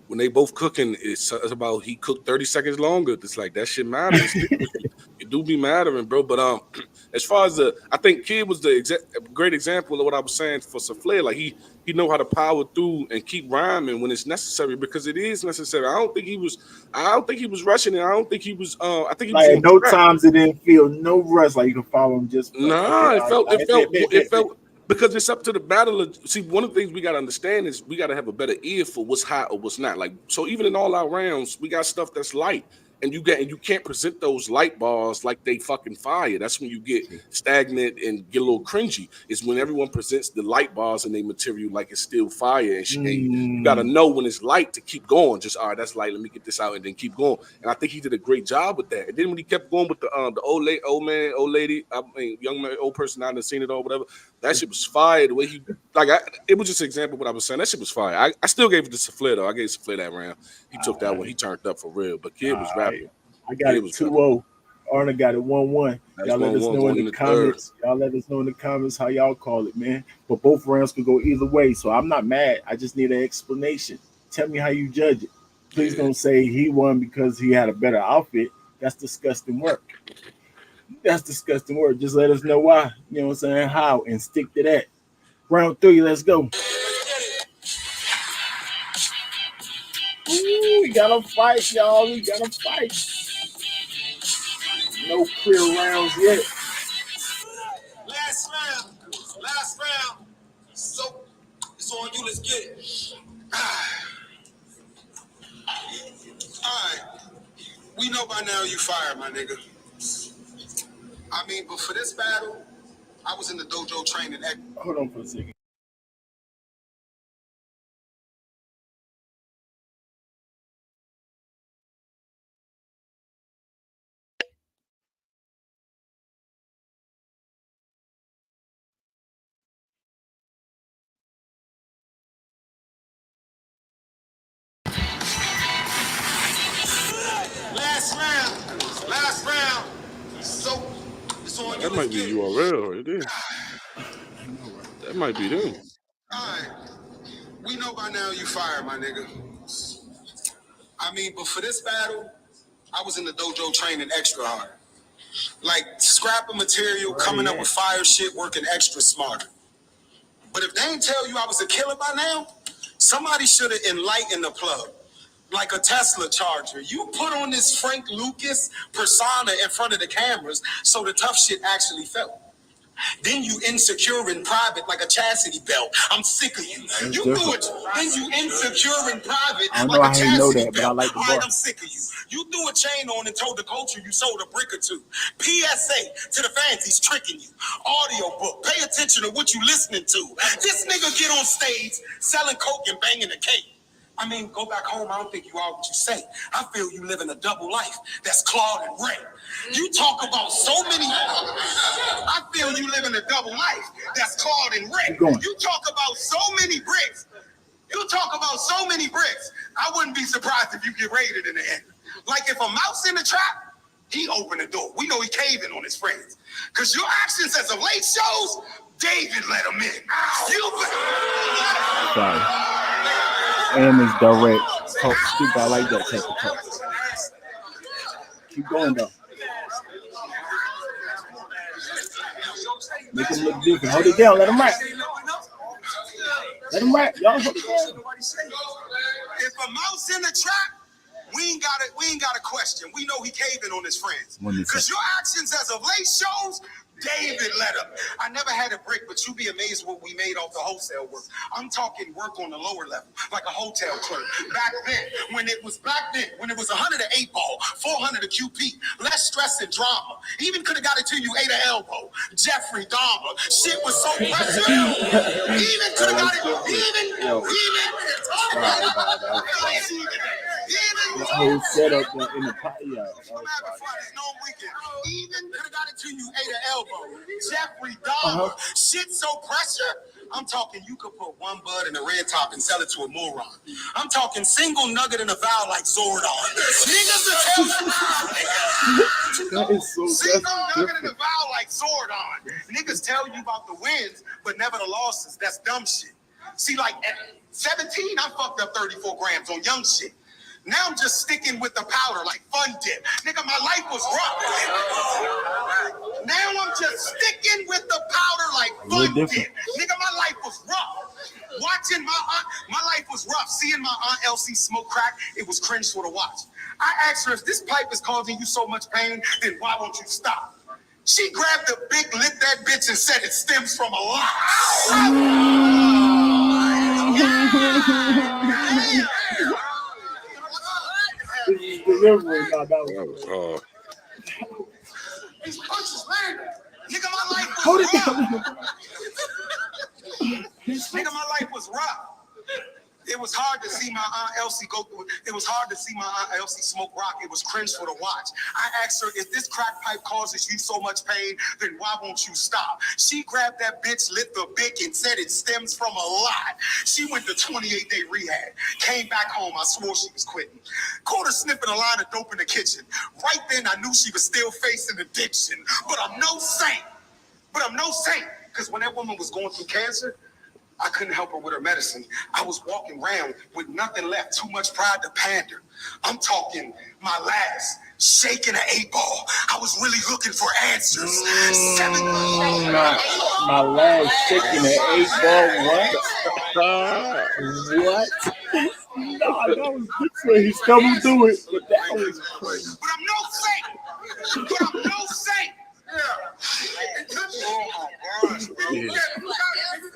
Speaker 3: when they both cooking, it's about he cooked 30 seconds longer. It's like that shit matters. It stick with you. It do be mattering, bro. But as far as I think Kid was the great example of what I was saying for Saflare. Like he know how to power through and keep rhyming when it's necessary because it is necessary. I don't think he was rushing it. I don't think he was. I think he was
Speaker 1: Like at
Speaker 3: on
Speaker 1: no
Speaker 3: track.
Speaker 1: times it didn't feel no rush. Like you can follow him just like okay,
Speaker 3: Nah,
Speaker 1: I bet, bet, bet,
Speaker 3: it
Speaker 1: bet.
Speaker 3: felt because it's up to the battle. See, one of the things we gotta understand is we gotta have a better ear for what's hot or what's not. Like so, even in all our rounds, we got stuff that's light, and you can't present those light bars like they fucking fire. That's when you get
Speaker 1: True,
Speaker 3: stagnant and get a little cringy. Is when
Speaker 1: true.
Speaker 3: everyone presents the light bars and they material like it's still fire, and you gotta
Speaker 1: Mm,
Speaker 3: know when it's light to keep going. Just all right, that's light. Let me get this out and then keep going. And I think he did a great job with that. And then when he kept going with the old man, old lady, I mean young man, old person, I didn't seen it or whatever. That shit was fire. The way he it was just an example of what I was saying. That shit was fire. I still gave it to Saflare though. I gave Saflare that round. He took
Speaker 1: all
Speaker 3: that one.
Speaker 1: right,
Speaker 3: He turned up for real. But Kid
Speaker 1: all
Speaker 3: was
Speaker 1: right.
Speaker 3: rapping.
Speaker 1: I got
Speaker 3: Kid
Speaker 1: it
Speaker 3: was
Speaker 1: two
Speaker 3: rapping.
Speaker 1: zero. Arna got it 1-1.
Speaker 3: That's
Speaker 1: Y'all let us
Speaker 3: 1-1
Speaker 1: know in
Speaker 3: going
Speaker 1: the
Speaker 3: in the third.
Speaker 1: comments. Y'all let us know in the comments how y'all call it, man. But both rounds could go either way, so I'm not mad. I just need an explanation. Tell me how you judge it. Please
Speaker 3: Yeah.
Speaker 1: don't say he won because he had a better outfit. That's disgusting work. That's disgusting work. Just let us know why. You know what I'm saying? How and stick to that. Round three, let's go. Ooh, we got to fight, y'all. We got to fight. No clear rounds yet.
Speaker 2: Last round. Last round. So it's on you. Let's get it. All right. We know by now you fired, my nigga. I mean, but for this battle, I was in the dojo training.
Speaker 1: Hold on for a second.
Speaker 2: Last round. Last round. So it's on you.
Speaker 3: That
Speaker 2: Let's
Speaker 3: might be
Speaker 2: get it.
Speaker 3: URL right there.
Speaker 1: I know, right?
Speaker 3: That might be them.
Speaker 2: All right. We know by now you fired, my nigga. I mean, but for this battle, I was in the dojo training extra hard. Like scrapping material,
Speaker 1: Where
Speaker 2: coming
Speaker 1: they
Speaker 2: up with
Speaker 1: at?
Speaker 2: fire shit, working extra smarter. But if they ain't tell you I was a killer by now, somebody should have enlightened the plug. Like a Tesla charger. You put on this Frank Lucas persona in front of the cameras so the tough shit actually felt. Then you insecure in private like a chastity belt. I'm sick of you.
Speaker 1: That's
Speaker 2: You do
Speaker 1: different.
Speaker 2: it. Then you insecure in private
Speaker 1: I don't know
Speaker 2: like a
Speaker 1: how he know
Speaker 2: chastity
Speaker 1: that, but I
Speaker 2: belt.
Speaker 1: like the
Speaker 2: All right,
Speaker 1: bar.
Speaker 2: I'm sick of you. You threw a chain on and told the culture you sold a brick or two. PSA to the fans, he's tricking you. Audio book. Pay attention to what you listening to. This nigga get on stage selling coke and banging a cake. I mean, go back home. I don't think you are what you say. I feel you living a double life. That's Claude and Ray. You talk about so many. I feel you living a double life. That's Claude and
Speaker 1: Keep
Speaker 2: Ray.
Speaker 1: going.
Speaker 2: You talk about so many bricks. You talk about so many bricks. I wouldn't be surprised if you get raided in the end. Like if a mouse in the trap, he opened the door. We know he caving on his friends. Because your actions as of late shows David let him in.
Speaker 1: Sorry. And it's direct. Talk stupid. I like that type of talk. Keep going though. Make him look different. Hold it down. Let him rap. Let him rap. Y'all hold it down.
Speaker 2: If a mouse in the trap, we ain't got a question. We know he caving on his friends. Because your actions as of late shows David let him. I never had a brick, but you'd be amazed what we made off the wholesale work. I'm talking work on the lower level, like a hotel clerk. Back then, when it was 108 ball, 400 a QP, less stress and drama. Even could have got it to you 8 a elbow. Jeffrey Dahmer. Shit was so pressure. Even could have got it.
Speaker 1: This whole setup in the pot. Yeah.
Speaker 2: Even could have got it to you 8 a elbow. Jeffrey Dahmer. Shit so pressure. I'm talking you could put one bud in a red top and sell it to a moron. I'm talking single nugget in a vowel like Zordon. Niggas will tell you.
Speaker 1: That is so
Speaker 2: single nugget in a vowel like Zordon. Niggas tell you about the wins, but never the losses. That's dumb shit. See, like at 17, I fucked up 34 grams on young shit. Now I'm just sticking with the powder like Fun Dip. Nigga, my life was rough. Now I'm just sticking with the powder like Fun Dip. Nigga, my life was rough. Watching my life was rough. Seeing my Aunt Elsie smoke crack, it was cringe for the watch. I asked her, if this pipe is causing you so much pain, then why won't you stop? She grabbed the big, lit that bitch and said it stems from a lot.
Speaker 1: Delivery,
Speaker 3: that was hard.
Speaker 2: These punches landed. Nigga, my life was rough. Nigga, my life was rough. It was hard to see my Aunt Elsie go through it. It was hard to see my Aunt Elsie smoke rock. It was cringe for the watch. I asked her, if this crack pipe causes you so much pain, then why won't you stop? She grabbed that bitch, lit the bic, and said it stems from a lot. She went to 28-day rehab. Came back home. I swore she was quitting. Caught her sniffing a line of dope in the kitchen. Right then, I knew she was still facing addiction. But I'm no saint. Because when that woman was going through cancer, I couldn't help her with her medicine. I was walking around with nothing left, too much pride to pander. I'm talking my last, shaking an 8-ball. I was really looking for answers.
Speaker 1: My last shaking an 8-ball. What? No, that was good. He's coming through it. But that was crazy.
Speaker 2: But I'm no saint.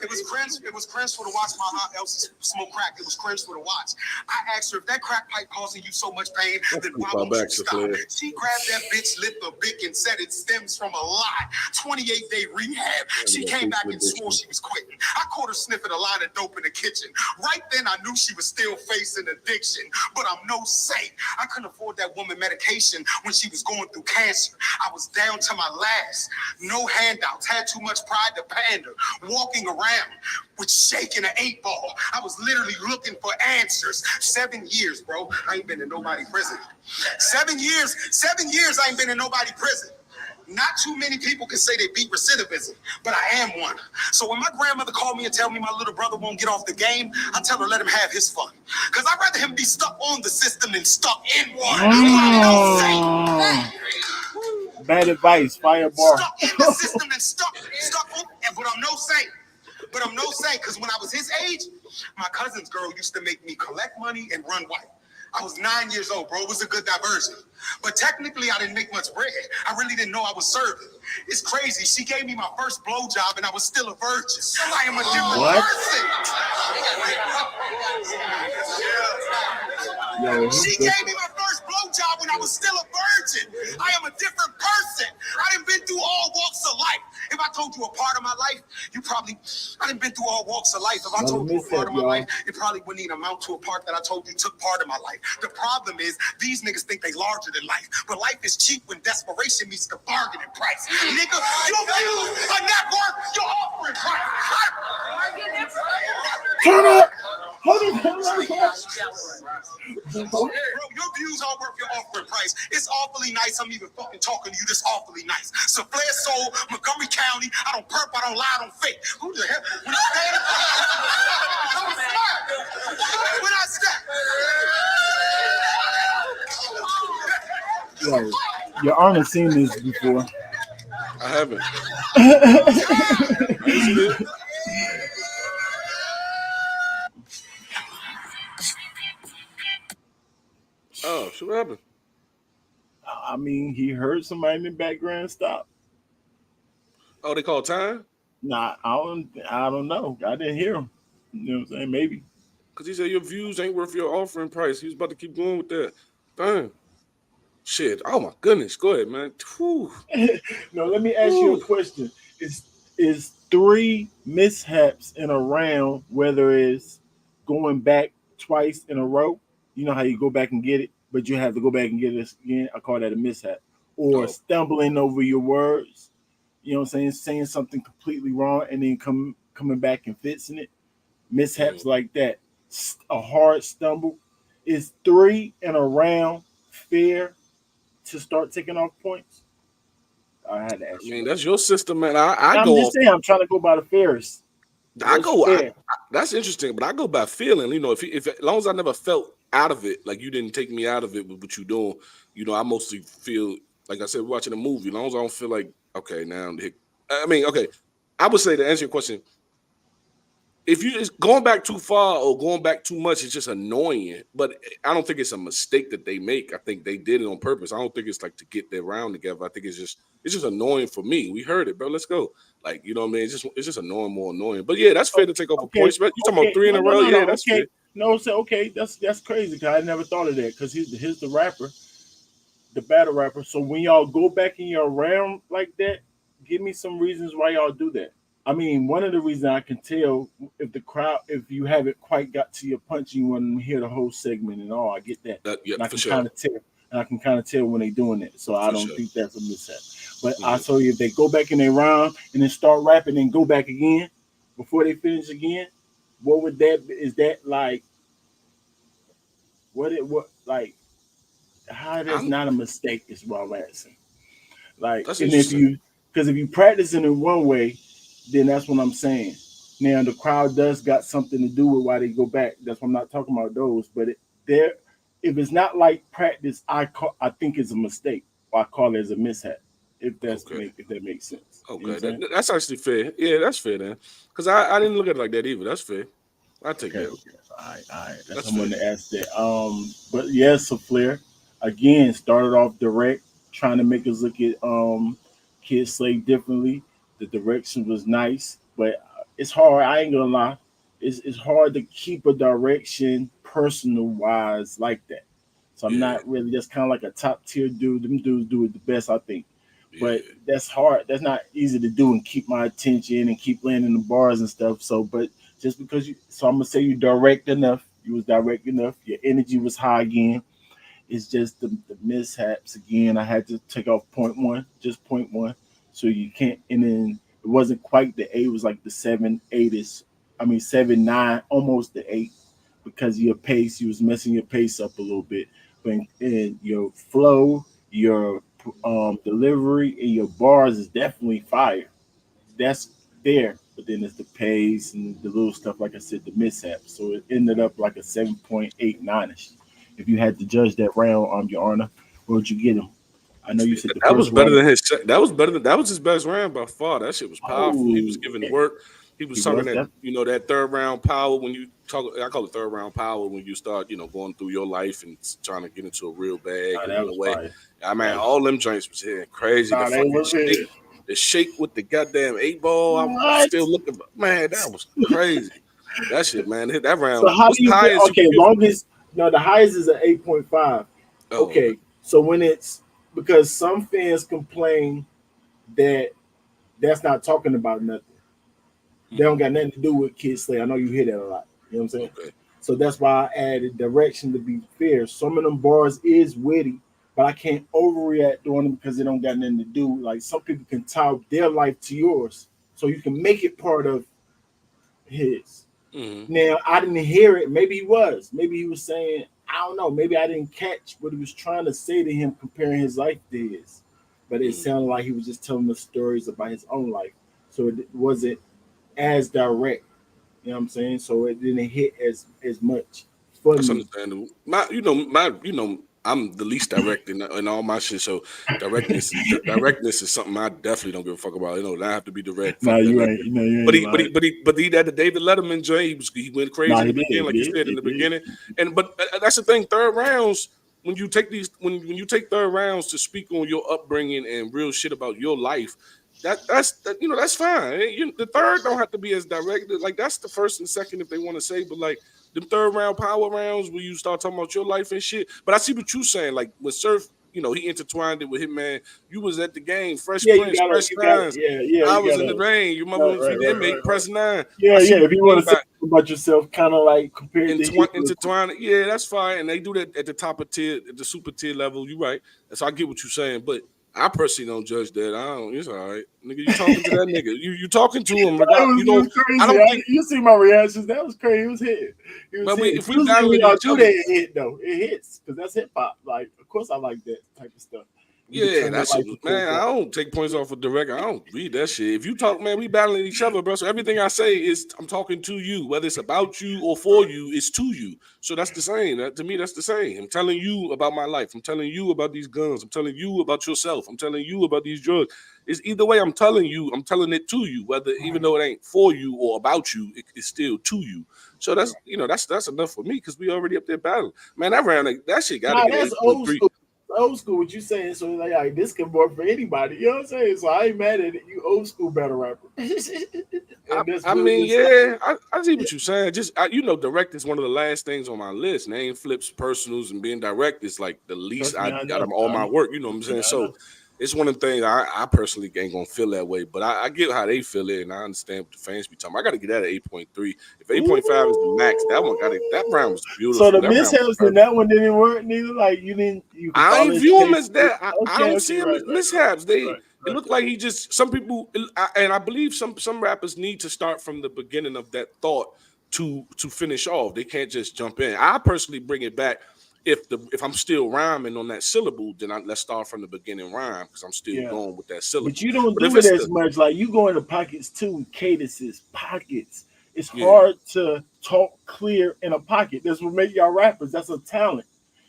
Speaker 2: It was cringe for to watch my Aunt Elsie smoke crack. It was cringe for to watch. I asked her, if that crack pipe causing you so much pain, then why won't you stop? She grabbed that bitch, lit the bic, and said it stems from a lot. 28-day rehab. She came back and swore she was quitting. I caught her sniffing a line of dope in the kitchen. Right then, I knew she was still facing addiction. But I'm no saint. I couldn't afford that woman medication when she was going through cancer. I was down to my last. No handouts. Had too much pride to pander. Walking around with shaking an 8-ball. I was literally looking for answers. 7 years, bro. I ain't been in nobody prison. 7 years I ain't been in nobody prison. Not too many people can say they beat recidivism, but I am one. So when my grandmother called me and tell me my little brother won't get off the game, I tell her let him have his fun. Because I'd rather him be stuck on the system than stuck in one.
Speaker 1: Bad advice, fireball.
Speaker 2: Stuck in the system and stuck on, but I'm no saint. Because when I was his age, my cousin's girl used to make me collect money and run white. I was 9 years old, bro. It was a good diversion. But technically, I didn't make much bread. I really didn't know I was serving. It's crazy. She gave me my first blowjob, and I was still a virgin. I am a different person. She gave me my first blowjob when I was still a virgin. I am a different person. I done been through all walks of life. If I told you a part of my life, I done been through all walks of life. If I told you a part of my life, it probably wouldn't even amount to a part that I told you took part of my life. The problem is, these niggas think they larger than life. But life is cheap when desperation meets the bargaining price. Nigga, you use a network, you're offering price.
Speaker 1: Turn up! Hold on.
Speaker 2: Bro, your views are worth your offering price. It's awfully nice. I'm even fucking talking to you. This awfully nice. Saflare Soul, Montgomery County. I don't perp. I don't lie. I don't fake. Who the hell? When I stand, when I step.
Speaker 1: Right. Your Honor seen this before.
Speaker 3: I haven't. I ain't seen it. Oh, shit, what happened?
Speaker 1: I mean, he heard somebody in the background stop.
Speaker 3: Oh, they call time?
Speaker 1: Nah, I don't know. I didn't hear him. You know what I'm saying? Maybe.
Speaker 3: Because he said your views ain't worth your offering price. He was about to keep going with that. Damn. Shit. Oh, my goodness. Go ahead, man. Whew.
Speaker 1: No, let me ask you a
Speaker 3: Whew.
Speaker 1: question. Is three mishaps in a round, whether it's going back twice in a row, you know how you go back and get it, but you have to go back and get it again. I call that a mishap. Or
Speaker 3: Oh,
Speaker 1: stumbling over your words, you know what I'm saying, saying something completely wrong and then coming back and fixing it.
Speaker 3: mm.
Speaker 1: Mishaps like that. A hard stumble. Is three in a round fair to start taking off points? I had to
Speaker 3: I
Speaker 1: ask you
Speaker 3: mean,
Speaker 1: that.
Speaker 3: that's your system, man. I
Speaker 1: I'm
Speaker 3: go
Speaker 1: just
Speaker 3: off.
Speaker 1: saying, I'm trying to go by the fairest.
Speaker 3: I
Speaker 1: What's
Speaker 3: go.
Speaker 1: fair?
Speaker 3: That's interesting, but I go by feeling. You know, if as long as I never felt out of it, like you didn't take me out of it with what you doing. You know, I mostly feel like I said watching a movie. As long as I don't feel like okay now. I mean, okay. I would say to answer your question, if you just going back too far or going back too much, it's just annoying. But I don't think it's a mistake that they make. I think they did it on purpose. I don't think it's like to get their round together. I think it's just annoying for me. We heard it, bro. Let's go. Like you know what I mean? It's just annoying, more annoying. But yeah, that's fair to take over
Speaker 1: Okay,
Speaker 3: points. But you talking about
Speaker 1: okay,
Speaker 3: three in
Speaker 1: no,
Speaker 3: a
Speaker 1: no,
Speaker 3: row?
Speaker 1: no,
Speaker 3: Yeah,
Speaker 1: no.
Speaker 3: that's fair.
Speaker 1: Okay, no, say okay. That's crazy. Cause I never thought of that. Cause he's the rapper, the battle rapper. So when y'all go back in your round like that, give me some reasons why y'all do that. I mean, one of the reasons I can tell if the crowd, if you haven't quite got to your punch, you want to hear the whole segment and all. I get that,
Speaker 3: Yeah,
Speaker 1: and I
Speaker 3: for
Speaker 1: can
Speaker 3: sure,
Speaker 1: kind of tell, and I can kind of tell when they doing it. So I
Speaker 3: for
Speaker 1: don't
Speaker 3: sure.
Speaker 1: think that's a mishap. But I
Speaker 3: Mhm.
Speaker 1: tell you, if they go back in their round and then start rapping and go back again before they finish again, what would that be? Is that like what like how that's
Speaker 3: I'm
Speaker 1: not a mistake? Is what I'm asking. Like,
Speaker 3: that's
Speaker 1: and if
Speaker 3: interesting.
Speaker 1: you, because if you practice it in one way, then that's what I'm saying. Now the crowd does got something to do with why they go back. That's why I'm not talking about those. But there, if it's not like practice, I think it's a mistake. Or I call it as a mishap.
Speaker 3: Okay,
Speaker 1: If that makes sense. You know what
Speaker 3: okay,
Speaker 1: I'm saying?
Speaker 3: that's actually fair. Yeah, that's fair then. Because I didn't look at it like that either. That's fair. I take
Speaker 1: Okay,
Speaker 3: that.
Speaker 1: okay. All right. That's
Speaker 3: That's
Speaker 1: what I'm
Speaker 3: fair.
Speaker 1: going to ask that. But yes, a Flair again started off direct, trying to make us look at Kid Slade differently. The direction was nice, but it's hard. I ain't gonna lie. It's hard to keep a direction personal wise like that. So I'm
Speaker 3: Yeah,
Speaker 1: not really. That's kind of like a top tier dude. Them dudes do it the best, I think. But
Speaker 3: yeah.
Speaker 1: that's hard. That's not easy to do and keep my attention and keep landing the bars and stuff. So, but just because so I'm gonna say you direct enough. You was direct enough. Your energy was high again. It's just the mishaps again. I had to take off point one, just point one. So you can't. And then it wasn't quite the eight. It was like the 7, 8 is. I mean 7, 9, almost the eight because of your pace. You was messing your pace up a little bit. But in your flow, your delivery, and your bars is definitely fire. That's there. But then it's the pace and the little stuff, like I said, the mishaps. So it ended up like a 7.89 ish. If you had to judge that round, Your Honor, where would you get him? I know you said the
Speaker 3: That was
Speaker 1: first
Speaker 3: better
Speaker 1: round.
Speaker 3: than his. That was better than that was his best round by far. That shit was powerful. He was
Speaker 1: Oh,
Speaker 3: giving work. He was
Speaker 1: he
Speaker 3: talking
Speaker 1: was
Speaker 3: that
Speaker 1: that.
Speaker 3: that third round power when you talk. I call it third round power when you start going through your life and trying to get into a real bag
Speaker 1: Nah,
Speaker 3: and
Speaker 1: that
Speaker 3: run
Speaker 1: was
Speaker 3: away.
Speaker 1: fire.
Speaker 3: I mean,
Speaker 1: That was,
Speaker 3: all them joints was hitting crazy. The
Speaker 1: nah, they
Speaker 3: fucking
Speaker 1: was
Speaker 3: shake,
Speaker 1: it.
Speaker 3: the shake with the goddamn 8 ball. I'm
Speaker 1: What?
Speaker 3: still looking. Man, that was crazy. That shit, man. Hit that
Speaker 1: So
Speaker 3: round.
Speaker 1: how
Speaker 3: What's
Speaker 1: do
Speaker 3: the
Speaker 1: you feel?
Speaker 3: highest you
Speaker 1: Okay,
Speaker 3: could give him?
Speaker 1: longest. No, the highest is an 8.5.
Speaker 3: Oh, okay.
Speaker 1: Okay, so when it's because some fans complain that that's not talking about nothing. They don't
Speaker 3: Hmm.
Speaker 1: got nothing to do with Kid Slay. I know you hear that a lot. You know what I'm saying?
Speaker 3: Okay.
Speaker 1: So that's why I added direction to be fair. Some of them bars is witty, but I can't overreact on them because they don't got nothing to do. Like some people can tie their life to yours, so you can make it part of his.
Speaker 3: Mm-hmm.
Speaker 1: Now I didn't hear it. Maybe he was. Maybe he was saying, I don't know. Maybe I didn't catch what he was trying to say to him, comparing his life to his. But it
Speaker 3: Mm-hmm.
Speaker 1: sounded like he was just telling us stories about his own life. So it wasn't as direct. You know what I'm saying? So it didn't hit as much for
Speaker 3: That's
Speaker 1: me.
Speaker 3: understandable. I'm the least direct in all my shit. So directness is something I definitely don't give a fuck about. I have to be direct.
Speaker 1: Nah,
Speaker 3: Fuck that
Speaker 1: you
Speaker 3: nigga.
Speaker 1: ain't. You know, you
Speaker 3: But
Speaker 1: ain't
Speaker 3: he, but
Speaker 1: lying.
Speaker 3: he, but he, but he had the David Letterman joint. He went crazy
Speaker 1: Nah,
Speaker 3: in
Speaker 1: he
Speaker 3: the
Speaker 1: did.
Speaker 3: beginning, like you said in
Speaker 1: He
Speaker 3: the
Speaker 1: did.
Speaker 3: beginning. But that's the thing. Third rounds, when you take these, when you take third rounds to speak on your upbringing and real shit about your life, that's fine. The third don't have to be as direct. Like that's the first and second if they want to say, but like the third round power rounds where you start talking about your life and shit. But I see what you saying. Like with Surf, he intertwined it with Hitman. You was at the game, Fresh
Speaker 1: Yeah, you
Speaker 3: Prince,
Speaker 1: gotta,
Speaker 3: Fresh
Speaker 1: you got,
Speaker 3: Nines.
Speaker 1: yeah, yeah,
Speaker 3: I
Speaker 1: you
Speaker 3: was in the
Speaker 1: gotta.
Speaker 3: rain. Your mother
Speaker 1: Right,
Speaker 3: was
Speaker 1: right,
Speaker 3: free the
Speaker 1: right,
Speaker 3: inmate,
Speaker 1: right, right.
Speaker 3: press 9. I
Speaker 1: Yeah,
Speaker 3: see
Speaker 1: yeah.
Speaker 3: what
Speaker 1: If you
Speaker 3: you
Speaker 1: want
Speaker 3: mean
Speaker 1: to say
Speaker 3: by
Speaker 1: about yourself, kind of like compared to Hitler.
Speaker 3: intertwine. Yeah, that's fine. And they do that at the top of tier, at the super tier level. You're right. So I get what you're saying, but I personally don't judge that. I don't. It's all right, nigga. You talking to that nigga? You talking to him? Regard.
Speaker 1: It was
Speaker 3: I
Speaker 1: crazy.
Speaker 3: don't think.
Speaker 1: You see my reactions? That was crazy. He was hitting. He was
Speaker 3: But
Speaker 1: hitting.
Speaker 3: if we
Speaker 1: Usually when
Speaker 3: battling
Speaker 1: y'all
Speaker 3: each
Speaker 1: do
Speaker 3: other,
Speaker 1: that, it hit though. It hits because that's hip hop. Like, of course, I like that type of stuff. You can
Speaker 3: yeah,
Speaker 1: turn your
Speaker 3: that shit
Speaker 1: life
Speaker 3: was,
Speaker 1: into a
Speaker 3: man. I
Speaker 1: song.
Speaker 3: don't take points off of direct. I don't read that shit. If you talk, man, we battling each other, bro. So everything I say is I'm talking to you, whether it's about you or for you, it's to you. So that's the same. To me, that's the same. I'm telling you about my life. I'm telling you about these guns. I'm telling you about yourself. I'm telling you about these drugs. It's either way. I'm telling you. I'm telling it to you. Whether even though it ain't for you or about you, it's still to you. So that's enough for me because we already up there battling. Man, that shit got to
Speaker 1: Nah,
Speaker 3: get an
Speaker 1: that's
Speaker 3: eight point
Speaker 1: old
Speaker 3: three.
Speaker 1: school. Old school. What you saying? So like, all right, this can work for anybody. You know what I'm saying? So I ain't mad at it. You old school battle rapper, and that's
Speaker 3: I
Speaker 1: good.
Speaker 3: mean,
Speaker 1: Good stuff.
Speaker 3: yeah, I see what you're saying. Direct is one of the last things on my list. Name flips, personals, and being direct is like the least
Speaker 1: Trust me, I
Speaker 3: out
Speaker 1: know.
Speaker 3: of all
Speaker 1: I
Speaker 3: my
Speaker 1: know.
Speaker 3: work. You know what I'm saying?
Speaker 1: Yeah, I know.
Speaker 3: So it's one of the things I personally ain't gonna feel that way, but I get how they feel it, and I understand what the fans be talking. I got to get that at 8.3. If 8.5 is the max, that one got it. That round was
Speaker 1: So
Speaker 3: beautiful.
Speaker 1: the
Speaker 3: That round was
Speaker 1: mishaps in
Speaker 3: perfect.
Speaker 1: that one didn't work neither. Like you didn't, you could
Speaker 3: I
Speaker 1: follow
Speaker 3: ain't
Speaker 1: his
Speaker 3: view him
Speaker 1: case.
Speaker 3: as that. I
Speaker 1: Okay,
Speaker 3: don't
Speaker 1: okay,
Speaker 3: see him
Speaker 1: right,
Speaker 3: as
Speaker 1: right,
Speaker 3: mishaps.
Speaker 1: right,
Speaker 3: It
Speaker 1: right,
Speaker 3: looked like he just some people, and I believe some rappers need to start from the beginning of that thought to finish off. They can't just jump in. I personally bring it back. If I'm still rhyming on that syllable, then let's start from the beginning rhyme because I'm still
Speaker 1: yeah.
Speaker 3: going with that
Speaker 1: But
Speaker 3: syllable.
Speaker 1: you don't
Speaker 3: But if
Speaker 1: do it
Speaker 3: it's
Speaker 1: as
Speaker 3: the
Speaker 1: much. Like you go into pockets too, cadences, pockets. It's
Speaker 3: yeah
Speaker 1: hard to talk clear in a pocket. That's what make y'all rappers. That's a talent.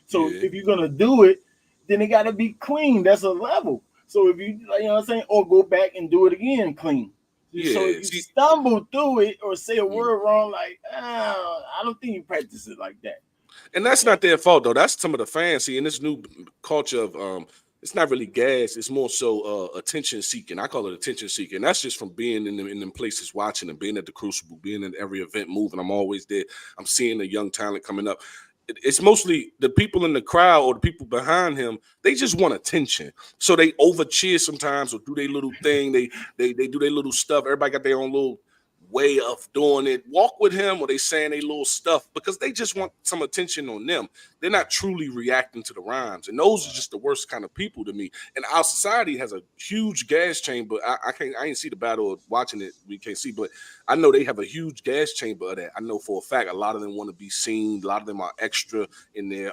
Speaker 1: So
Speaker 3: yeah
Speaker 1: if you're gonna do it, then it gotta be clean. That's a level. So if you, like, you know what I'm saying, or go back and do it again clean. So
Speaker 3: yeah
Speaker 1: if you
Speaker 3: see.
Speaker 1: stumble through it or say a
Speaker 3: mm.
Speaker 1: word wrong, like, I don't think you practice it like that.
Speaker 3: And that's
Speaker 1: Yeah,
Speaker 3: not their fault though. That's some of the fans. See, in this new culture of it's not really gas. It's more so attention seeking. I call it attention seeking. That's just from being in them places watching and being at the Crucible, being in every event, moving. I'm always there. I'm seeing the young talent coming up. It's mostly the people in the crowd or the people behind him. They just want attention, so they over cheer sometimes or do their little thing. They do their little stuff. Everybody got their own little way of doing it. Walk with him or they saying they little stuff because they just want some attention on them. They're not truly reacting to the rhymes. And those are just the worst kind of people to me. And our society has a huge gas chamber. I ain't see the battle of watching it. We can't see, but I know they have a huge gas chamber of that. I know for a fact a lot of them want to be seen. A lot of them are extra in their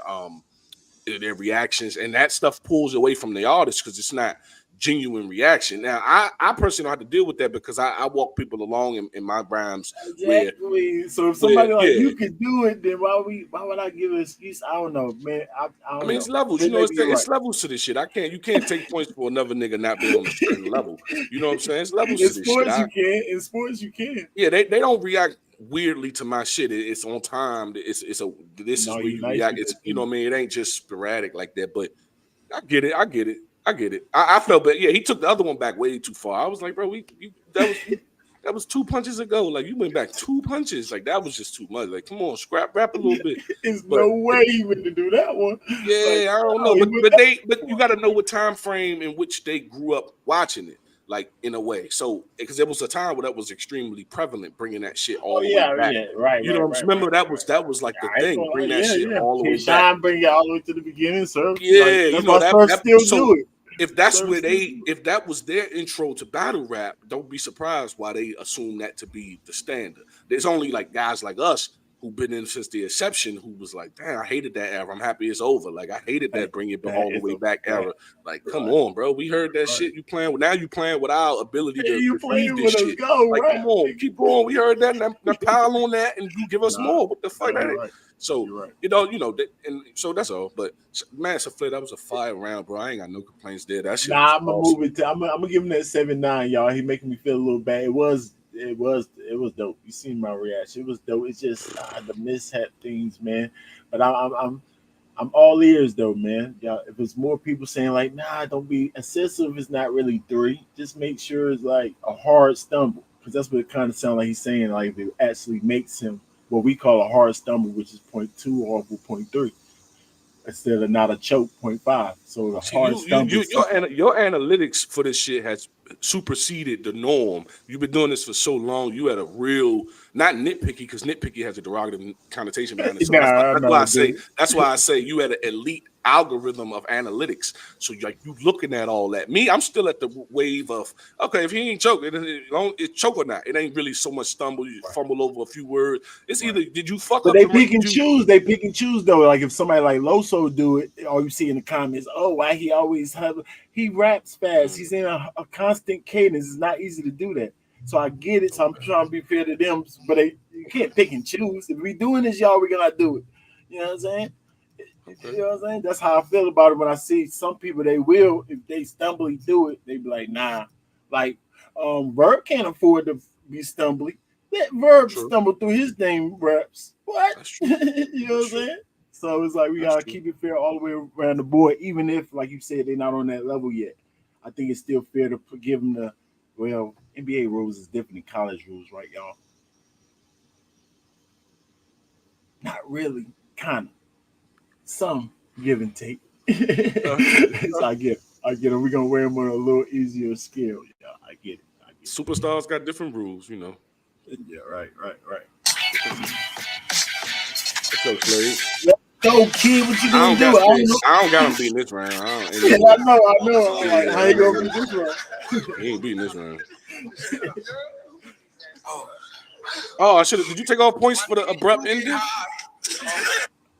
Speaker 3: reactions, and that stuff pulls away from the artist because it's not genuine reaction. Now, I personally don't have to deal with that because I walk people along in my rhymes
Speaker 1: exactly. So if
Speaker 3: where
Speaker 1: somebody like
Speaker 3: yeah,
Speaker 1: you could do it, then why would I give an excuse? I don't know, man. I
Speaker 3: I
Speaker 1: don't
Speaker 3: mean,
Speaker 1: know.
Speaker 3: it's levels.
Speaker 1: Maybe you're
Speaker 3: It's
Speaker 1: right.
Speaker 3: levels to this shit. You can't take points for another nigga not being on a certain level. You know what I'm saying? It's levels
Speaker 1: In
Speaker 3: to this shit.
Speaker 1: sports you can. In sports you can.
Speaker 3: Yeah, they don't react weirdly to my shit. It's on time. It's a this is
Speaker 1: No,
Speaker 3: where
Speaker 1: you
Speaker 3: you
Speaker 1: nice
Speaker 3: react.
Speaker 1: with
Speaker 3: It's
Speaker 1: that
Speaker 3: you know
Speaker 1: too.
Speaker 3: what I mean. It ain't just sporadic like that. But I get it. I get it. I get it. I felt bad. Yeah, he took the other one back way too far. I was like, bro, that was 2 punches ago. Like you went back 2 punches. Like that was just too much. Like come on, scrap rap a little bit.
Speaker 1: There's
Speaker 3: But
Speaker 1: no way he went to do that one. Like,
Speaker 3: yeah, I don't
Speaker 1: no,
Speaker 3: know,
Speaker 1: he
Speaker 3: but
Speaker 1: went
Speaker 3: but they but
Speaker 1: that
Speaker 3: you
Speaker 1: one.
Speaker 3: got to know what time frame in which they grew up watching it, like in a way. So because there was a time where that was extremely prevalent, bringing that shit all
Speaker 1: Oh
Speaker 3: the way
Speaker 1: yeah,
Speaker 3: back.
Speaker 1: yeah, right,
Speaker 3: You know,
Speaker 1: right,
Speaker 3: what I'm saying?
Speaker 1: right, right,
Speaker 3: Remember
Speaker 1: right, right.
Speaker 3: that was like the
Speaker 1: I ain't
Speaker 3: thing,
Speaker 1: gonna lie,
Speaker 3: bring that
Speaker 1: yeah,
Speaker 3: shit
Speaker 1: yeah.
Speaker 3: all the way
Speaker 1: K
Speaker 3: back.
Speaker 1: Shine bring it all the way to the beginning, sir. Like
Speaker 3: Yeah, you
Speaker 1: that's
Speaker 3: know
Speaker 1: why
Speaker 3: that
Speaker 1: Surf
Speaker 3: that
Speaker 1: still
Speaker 3: so
Speaker 1: do it.
Speaker 3: if that's where if that was their intro to battle rap, don't be surprised why they assume that to be the standard. There's only like guys like us who've been in since the inception who was like, damn, I hated that era. I'm happy it's over. Like I hated that bring it all the way back era. Like, come on, bro. We heard that shit. You playing now you playing with our ability to read this shit. Like, come on, keep going. We heard that. Now pile on that and you give us more. What the fuck? So you know, and so that's all. But man, Saflare, that was a fire round, bro. I ain't got no complaints there. That shit.
Speaker 1: I'm gonna move it to. I'm gonna give him that 7-9, y'all. He making me feel a little bad. It was dope. You seen my reaction. It was dope. It's just the mishap things, man. But I'm all ears though, man. Y'all, if it's more people saying like, nah, don't be excessive. It's not really 3. Just make sure it's like a hard stumble, because that's what it kind of sounds like he's saying. Like if it actually makes him what we call a hard stumble, which is 0.2 or 0.3. Instead of not a choke 0.5. So the hard stumble.
Speaker 3: Your analytics for this shit has superseded the norm. You've been doing this for so long. You had a real, not nitpicky, because nitpicky has a derogative connotation behind it. So that's why I say you had an elite algorithm of analytics. So like you looking at all that. Me, I'm still at the wave of, okay, if he ain't choking, it's choke or not. It ain't really so much stumble. You fumble over a few words. It's either did you fuck
Speaker 1: but
Speaker 3: up?
Speaker 1: They pick and choose. They pick and choose though. Like if somebody like Loso do it, all you see in the comments, oh, why he always have? He raps fast. He's in a constant cadence. It's not easy to do that. So I get it. So I'm trying to be fair to them. But you can't pick and choose. If we doing this, y'all, we gonna do it. You know what I'm saying? Okay. You know what I'm saying? That's how I feel about it when I see some people, they will, if they stumbly do it, they be like, nah. Like, Verb can't afford to be stumbly. Let Verb stumble through his name reps. What? You know what I'm saying? So it's like we gotta keep it fair all the way around the board, even if, like you said, they're not on that level yet. I think it's still fair to give them the, well, NBA rules is different than college rules, right, y'all? Not really, kind of. Some give and take. So I get it. We're gonna wear them on a little easier scale. Yeah, I get it.
Speaker 3: Superstars got different rules, you know.
Speaker 1: Yeah, right.
Speaker 3: What's up, Slade?
Speaker 1: Go, kid, what you gonna do?
Speaker 3: I don't got him beating this round. I
Speaker 1: know. Like, I ain't gonna beat this round.
Speaker 3: He ain't beating this round. Oh, I should have. Did you take off points for the abrupt ending?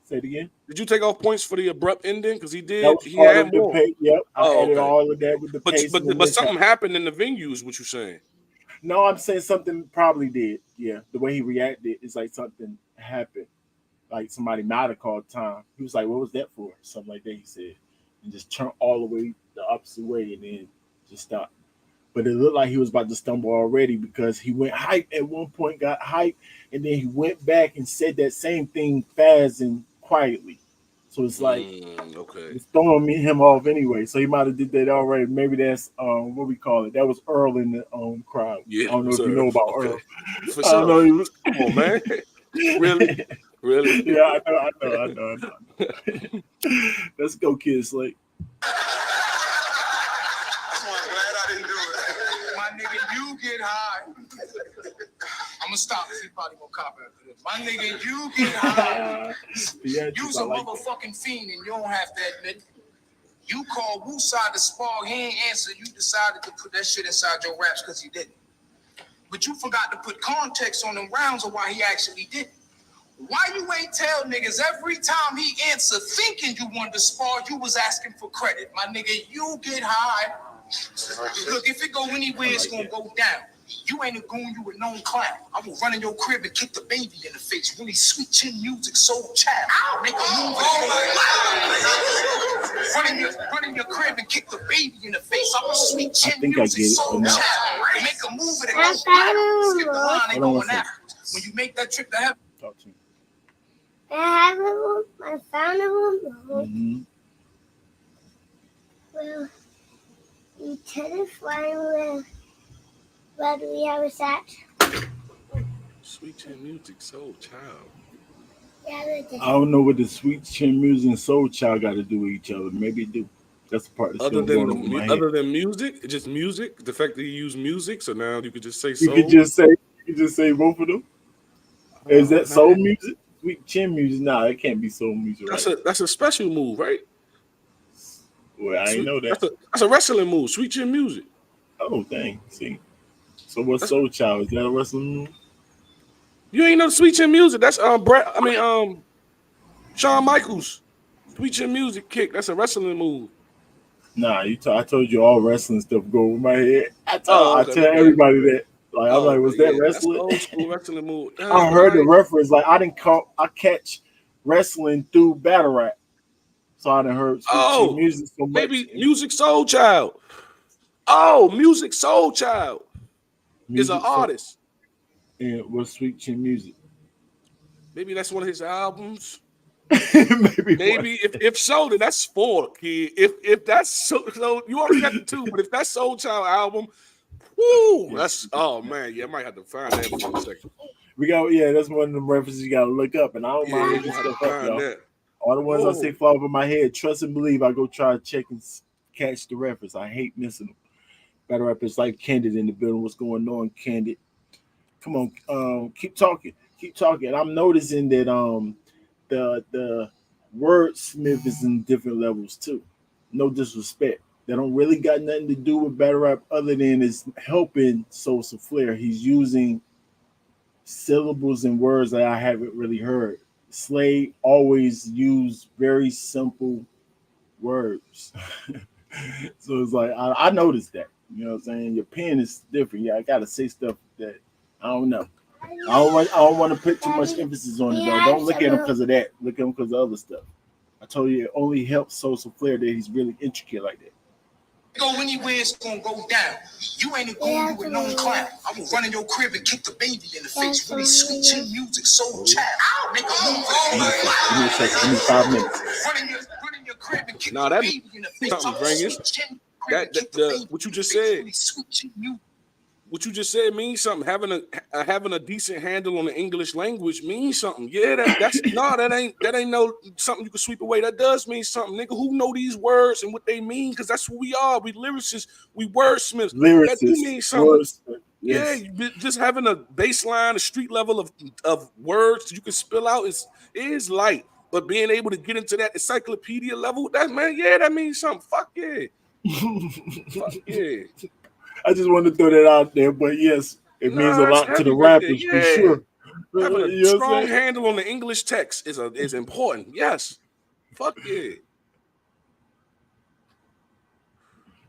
Speaker 1: Say it again.
Speaker 3: Did you take off points for the abrupt ending? Because he did.
Speaker 1: He had more. Yep. I added all of that with the pace.
Speaker 3: But something happened in the venues. What you saying?
Speaker 1: No, I'm saying something probably did. Yeah, the way he reacted is like something happened. Like somebody might have called time. He was like, "What was that for?" Something like that. He said, and just turned all the way the opposite way, and then just stopped. But it looked like he was about to stumble already because he went hype at one point, got hype, and then he went back and said that same thing fast and quietly. So it's like it's throwing him off anyway. So he might have did that already. Maybe that's what we call it. That was Earl in the crowd.
Speaker 3: Yeah,
Speaker 1: I don't know if you know about Earl.
Speaker 3: For sure. Come on, man. Really?
Speaker 1: Yeah, I know. Let's go, kid Slade.
Speaker 4: You get high. I'm gonna stop because he probably gonna cop after this. My nigga, you get high. You's a motherfucking fiend and you don't have to admit. You called Wooside to spar, he ain't answer. You decided to put that shit inside your raps because he didn't. But you forgot to put context on them rounds of why he actually did. Why you ain't tell niggas every time he answered thinking you wanted to spar, you was asking for credit. My nigga, you get high. Look, if it go anywhere, it's gonna go down. You ain't a goon, you a known clown. I will run in your crib and kick the baby in the face. Really sweet chin music, soul child. Make a move run in your crib and kick the baby in the face. I'm a sweet chin music, soul child. Make a move and it skip the line, ain't going after. When you make that trip to heaven.
Speaker 1: Talk to me.
Speaker 5: I have a room. I found a room. Well, you couldn't find where do we have a at?
Speaker 3: Sweet chin music, soul child.
Speaker 1: I don't know what the sweet chin music and soul child got to do with each other. Maybe it do. That's the part that's
Speaker 3: other than music, just music. The fact that you use music, so now you could just say soul.
Speaker 1: You could just say both of them. Is that soul music? Sweet chin music? Nah, it can't be soul music.
Speaker 3: That's a special move, right?
Speaker 1: Well, I ain't know that.
Speaker 3: That's a wrestling move. Sweet chin music.
Speaker 1: Oh, dang. See. So what's
Speaker 3: That's,
Speaker 1: Soul Child? Is that a wrestling move?
Speaker 3: you ain't know sweet chin music. That's Brett. I mean Shawn Michaels. Sweet chin music kick. That's a wrestling move.
Speaker 1: Nah, I told you all wrestling stuff go over my head.
Speaker 3: Oh,
Speaker 1: I
Speaker 3: okay,
Speaker 1: tell
Speaker 3: my bad.
Speaker 1: everybody that. Like I'm
Speaker 3: Oh,
Speaker 1: like,
Speaker 3: okay,
Speaker 1: was that
Speaker 3: yeah. That's
Speaker 1: wrestling?
Speaker 3: old school wrestling move.
Speaker 1: I
Speaker 3: But
Speaker 1: heard the
Speaker 3: like,
Speaker 1: reference. Like I catch wrestling through battle rap, so I done heard Sweet Chin
Speaker 3: oh,
Speaker 1: Music so much.
Speaker 3: maybe Music Soul Child. Oh, Music Soul Child is an
Speaker 1: Music so
Speaker 3: artist.
Speaker 1: and was Sweet Chin Music.
Speaker 3: Maybe that's one of his albums.
Speaker 1: Maybe one.
Speaker 3: Maybe if so, then that's four, kid. If that's so you already got the two, but if that's Soul Child album, whoo,
Speaker 1: Yeah.
Speaker 3: that's oh man, yeah, I might have to find that for a second.
Speaker 1: We got that's one of them references you gotta look up, and I don't
Speaker 3: Yeah,
Speaker 1: mind
Speaker 3: you
Speaker 1: looking
Speaker 3: gonna have to
Speaker 1: stuff up,
Speaker 3: find
Speaker 1: y'all.
Speaker 3: that.
Speaker 1: All the ones I say
Speaker 3: Whoa.
Speaker 1: fly over my head, trust and believe. I go try to check and catch the reference. I hate missing them. Battle rappers like Candid in the building. What's going on, Candid? Come on, keep talking. I'm noticing that the wordsmith is in different levels too. No disrespect. That don't really got nothing to do with battle rap other than it's helping Soul Flair. He's using syllables and words that I haven't really heard. Slade always used very simple words. So it's like I noticed that. You know what I'm saying? Your pen is different. Yeah, I gotta say stuff that I don't know. I don't want to put too much emphasis on it though. Don't look at him because of that. Look at him because of other stuff. I told you it only helps Sosa Flair that he's really intricate like that.
Speaker 4: Go anywhere, it's gonna go down. You ain't a gonna do with no clown. I will run in your crib and kick the baby in the face. Really sweet chin music, soul child. I'll make a move
Speaker 1: Give me a second. Give me 5 minutes.
Speaker 4: run in your crib and kick
Speaker 3: Nah,
Speaker 4: the
Speaker 3: that
Speaker 4: baby in the face.
Speaker 3: something,
Speaker 4: I'm
Speaker 3: Vegas.
Speaker 4: sweet chin
Speaker 3: That
Speaker 4: kick the
Speaker 3: the
Speaker 4: baby
Speaker 3: what you
Speaker 4: in the
Speaker 3: just
Speaker 4: face.
Speaker 3: said.
Speaker 4: Really sweet chin music.
Speaker 3: What you just said means something. Having a decent handle on the English language means something. Yeah, that ain't no something you can sweep away. That does mean something, nigga. Who know these words and what they mean? Because that's who we are. We lyricists. We wordsmiths. That do
Speaker 1: Lyricist.
Speaker 3: mean something.
Speaker 1: Words.
Speaker 3: Yeah,
Speaker 1: Yes.
Speaker 3: just having a baseline, a street level of words you can spill out is light. But being able to get into that encyclopedia level, that means something. Fuck yeah. Fuck yeah.
Speaker 1: I just wanted to throw that out there, but yes, it means a
Speaker 3: Nah, that's
Speaker 1: lot to the
Speaker 3: heavy right there.
Speaker 1: rappers for
Speaker 3: Yeah.
Speaker 1: sure.
Speaker 3: Having a
Speaker 1: You know what I'm
Speaker 3: strong
Speaker 1: saying?
Speaker 3: handle on the English text is important. Yes. Fuck yeah.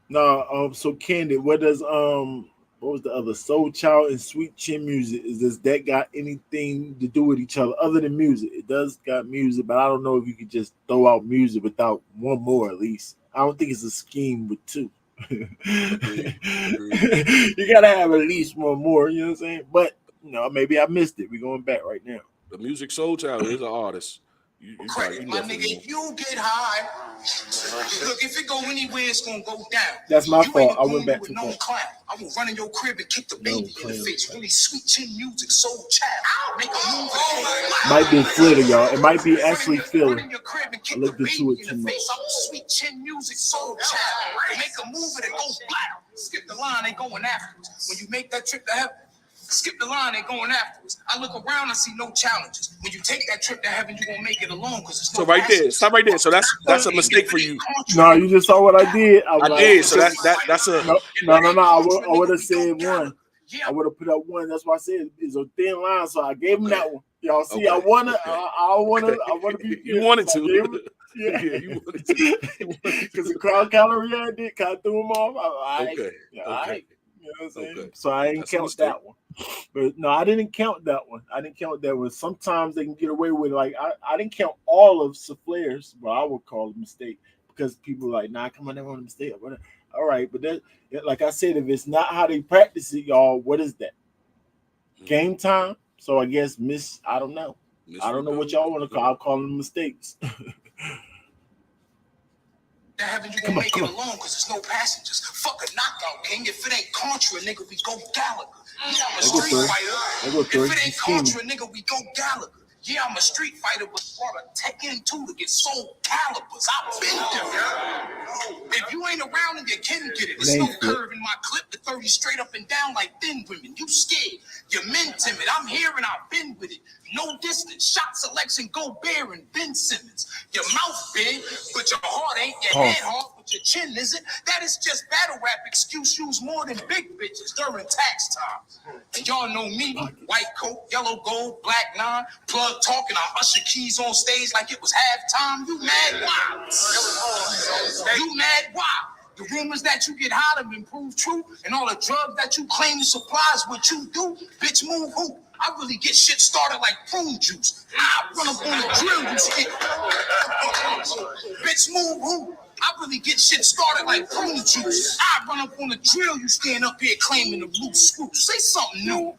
Speaker 1: Nah, so Candid, what was the other Soul Child and Sweet Chin Music? Does that got anything to do with each other other than music? It does got music, but I don't know if you could just throw out music without one more at least. I don't think it's a scheme with two.
Speaker 3: Agreed.
Speaker 1: You gotta have at least one more, you know what I'm saying? But maybe I missed it. We're going back right now.
Speaker 3: The Music Soul Child is an artist. You
Speaker 4: Credit, my
Speaker 3: definitely
Speaker 4: nigga,
Speaker 3: know.
Speaker 4: you get high. Look, if it go anywhere, it's gonna go down.
Speaker 1: That's my
Speaker 4: You
Speaker 1: fault.
Speaker 4: ain't
Speaker 1: I
Speaker 4: gonna
Speaker 1: went
Speaker 4: do
Speaker 1: back
Speaker 4: with
Speaker 1: too
Speaker 4: no
Speaker 1: far.
Speaker 4: clown. I will run in your crib and kick the baby in the
Speaker 1: clown.
Speaker 4: face. Really sweet chin music, soul child. I'll make a move.
Speaker 1: Might be Flitter, y'all. It might be actually Philly.
Speaker 4: Run in your crib and
Speaker 1: I
Speaker 4: kick the
Speaker 1: looked into
Speaker 4: baby
Speaker 1: it
Speaker 4: in
Speaker 1: too
Speaker 4: the
Speaker 1: much.
Speaker 4: face. I'm sweet chin music, soul child. Make a move and it goes black. Skip the line, they going afterwards. When you make that trip to heaven, skip the line, they going afterwards. I look around, I see no challenges. When you take that trip to heaven, you gonna make it alone because it's no
Speaker 3: So right there,
Speaker 4: passengers.
Speaker 3: stop right there. So that's a mistake for you.
Speaker 1: No, you just saw what I did. I was
Speaker 3: I
Speaker 1: like,
Speaker 3: did. So that's a
Speaker 1: no. I would have said one. I would have put up one. That's why I said it's a thin line. So I gave him that one. Y'all see,
Speaker 3: Okay,
Speaker 1: I wanna,
Speaker 3: okay.
Speaker 1: I wanna be.
Speaker 3: You wanted
Speaker 1: so I
Speaker 3: to.
Speaker 1: gave him-
Speaker 3: Yeah,
Speaker 1: yeah,
Speaker 3: you wanted to.
Speaker 1: Because the crowd kind of reacted, kind of threw him off. All right,
Speaker 3: Okay.
Speaker 1: yeah, all
Speaker 3: Okay.
Speaker 1: right. You know what I'm saying?
Speaker 3: Okay.
Speaker 1: So I didn't
Speaker 3: That's a
Speaker 1: count
Speaker 3: mistake.
Speaker 1: that one. But no, I didn't count that one. I didn't count that one. Sometimes they can get away with like I didn't count all of Saflare's, but I would call it a mistake because people are like, nah, come on, that was a mistake. All right, but that, like I said, if it's not how they practice it, y'all, what is that? Game time. So I guess I don't know. I don't know what y'all want to call. I'll call them mistakes.
Speaker 4: That heaven, you gonna make it alone because there's no passengers. Fuck a knockout, king. If it ain't Contra, nigga, we go Gallagher. Yeah, I'm a street fighter. If it ain't Contra, nigga, we go Gallagher. Yeah, I'm a street fighter, but brought a Tekken 2 to get soul calibers. I've been there. If you ain't around and your kid get it, there's no curve in my clip. The 30 straight up and down like thin women. You scared. Your men timid. I'm here and I've been with it. No distance. Shot selection, go Bear and Ben Simmons. Your mouth big, but your heart ain't. Your head hard, but with your chin, is it? That is just battle rap excuse used more than big bitches during tax time. And y'all know me, white coat, yellow gold, black nine, plug talking, I usher keys on stage like it was halftime. You mad why? You mad why? The rumors that you get high have been proved true, and all the drugs that you claim to supply is what you do. Bitch, move who? I really get shit started like prune juice. I run up on the drill, you skip. Bitch, move who? I really get shit started like prune juice. I run up on the drill, you stand up here claiming the loose screws. Say something new.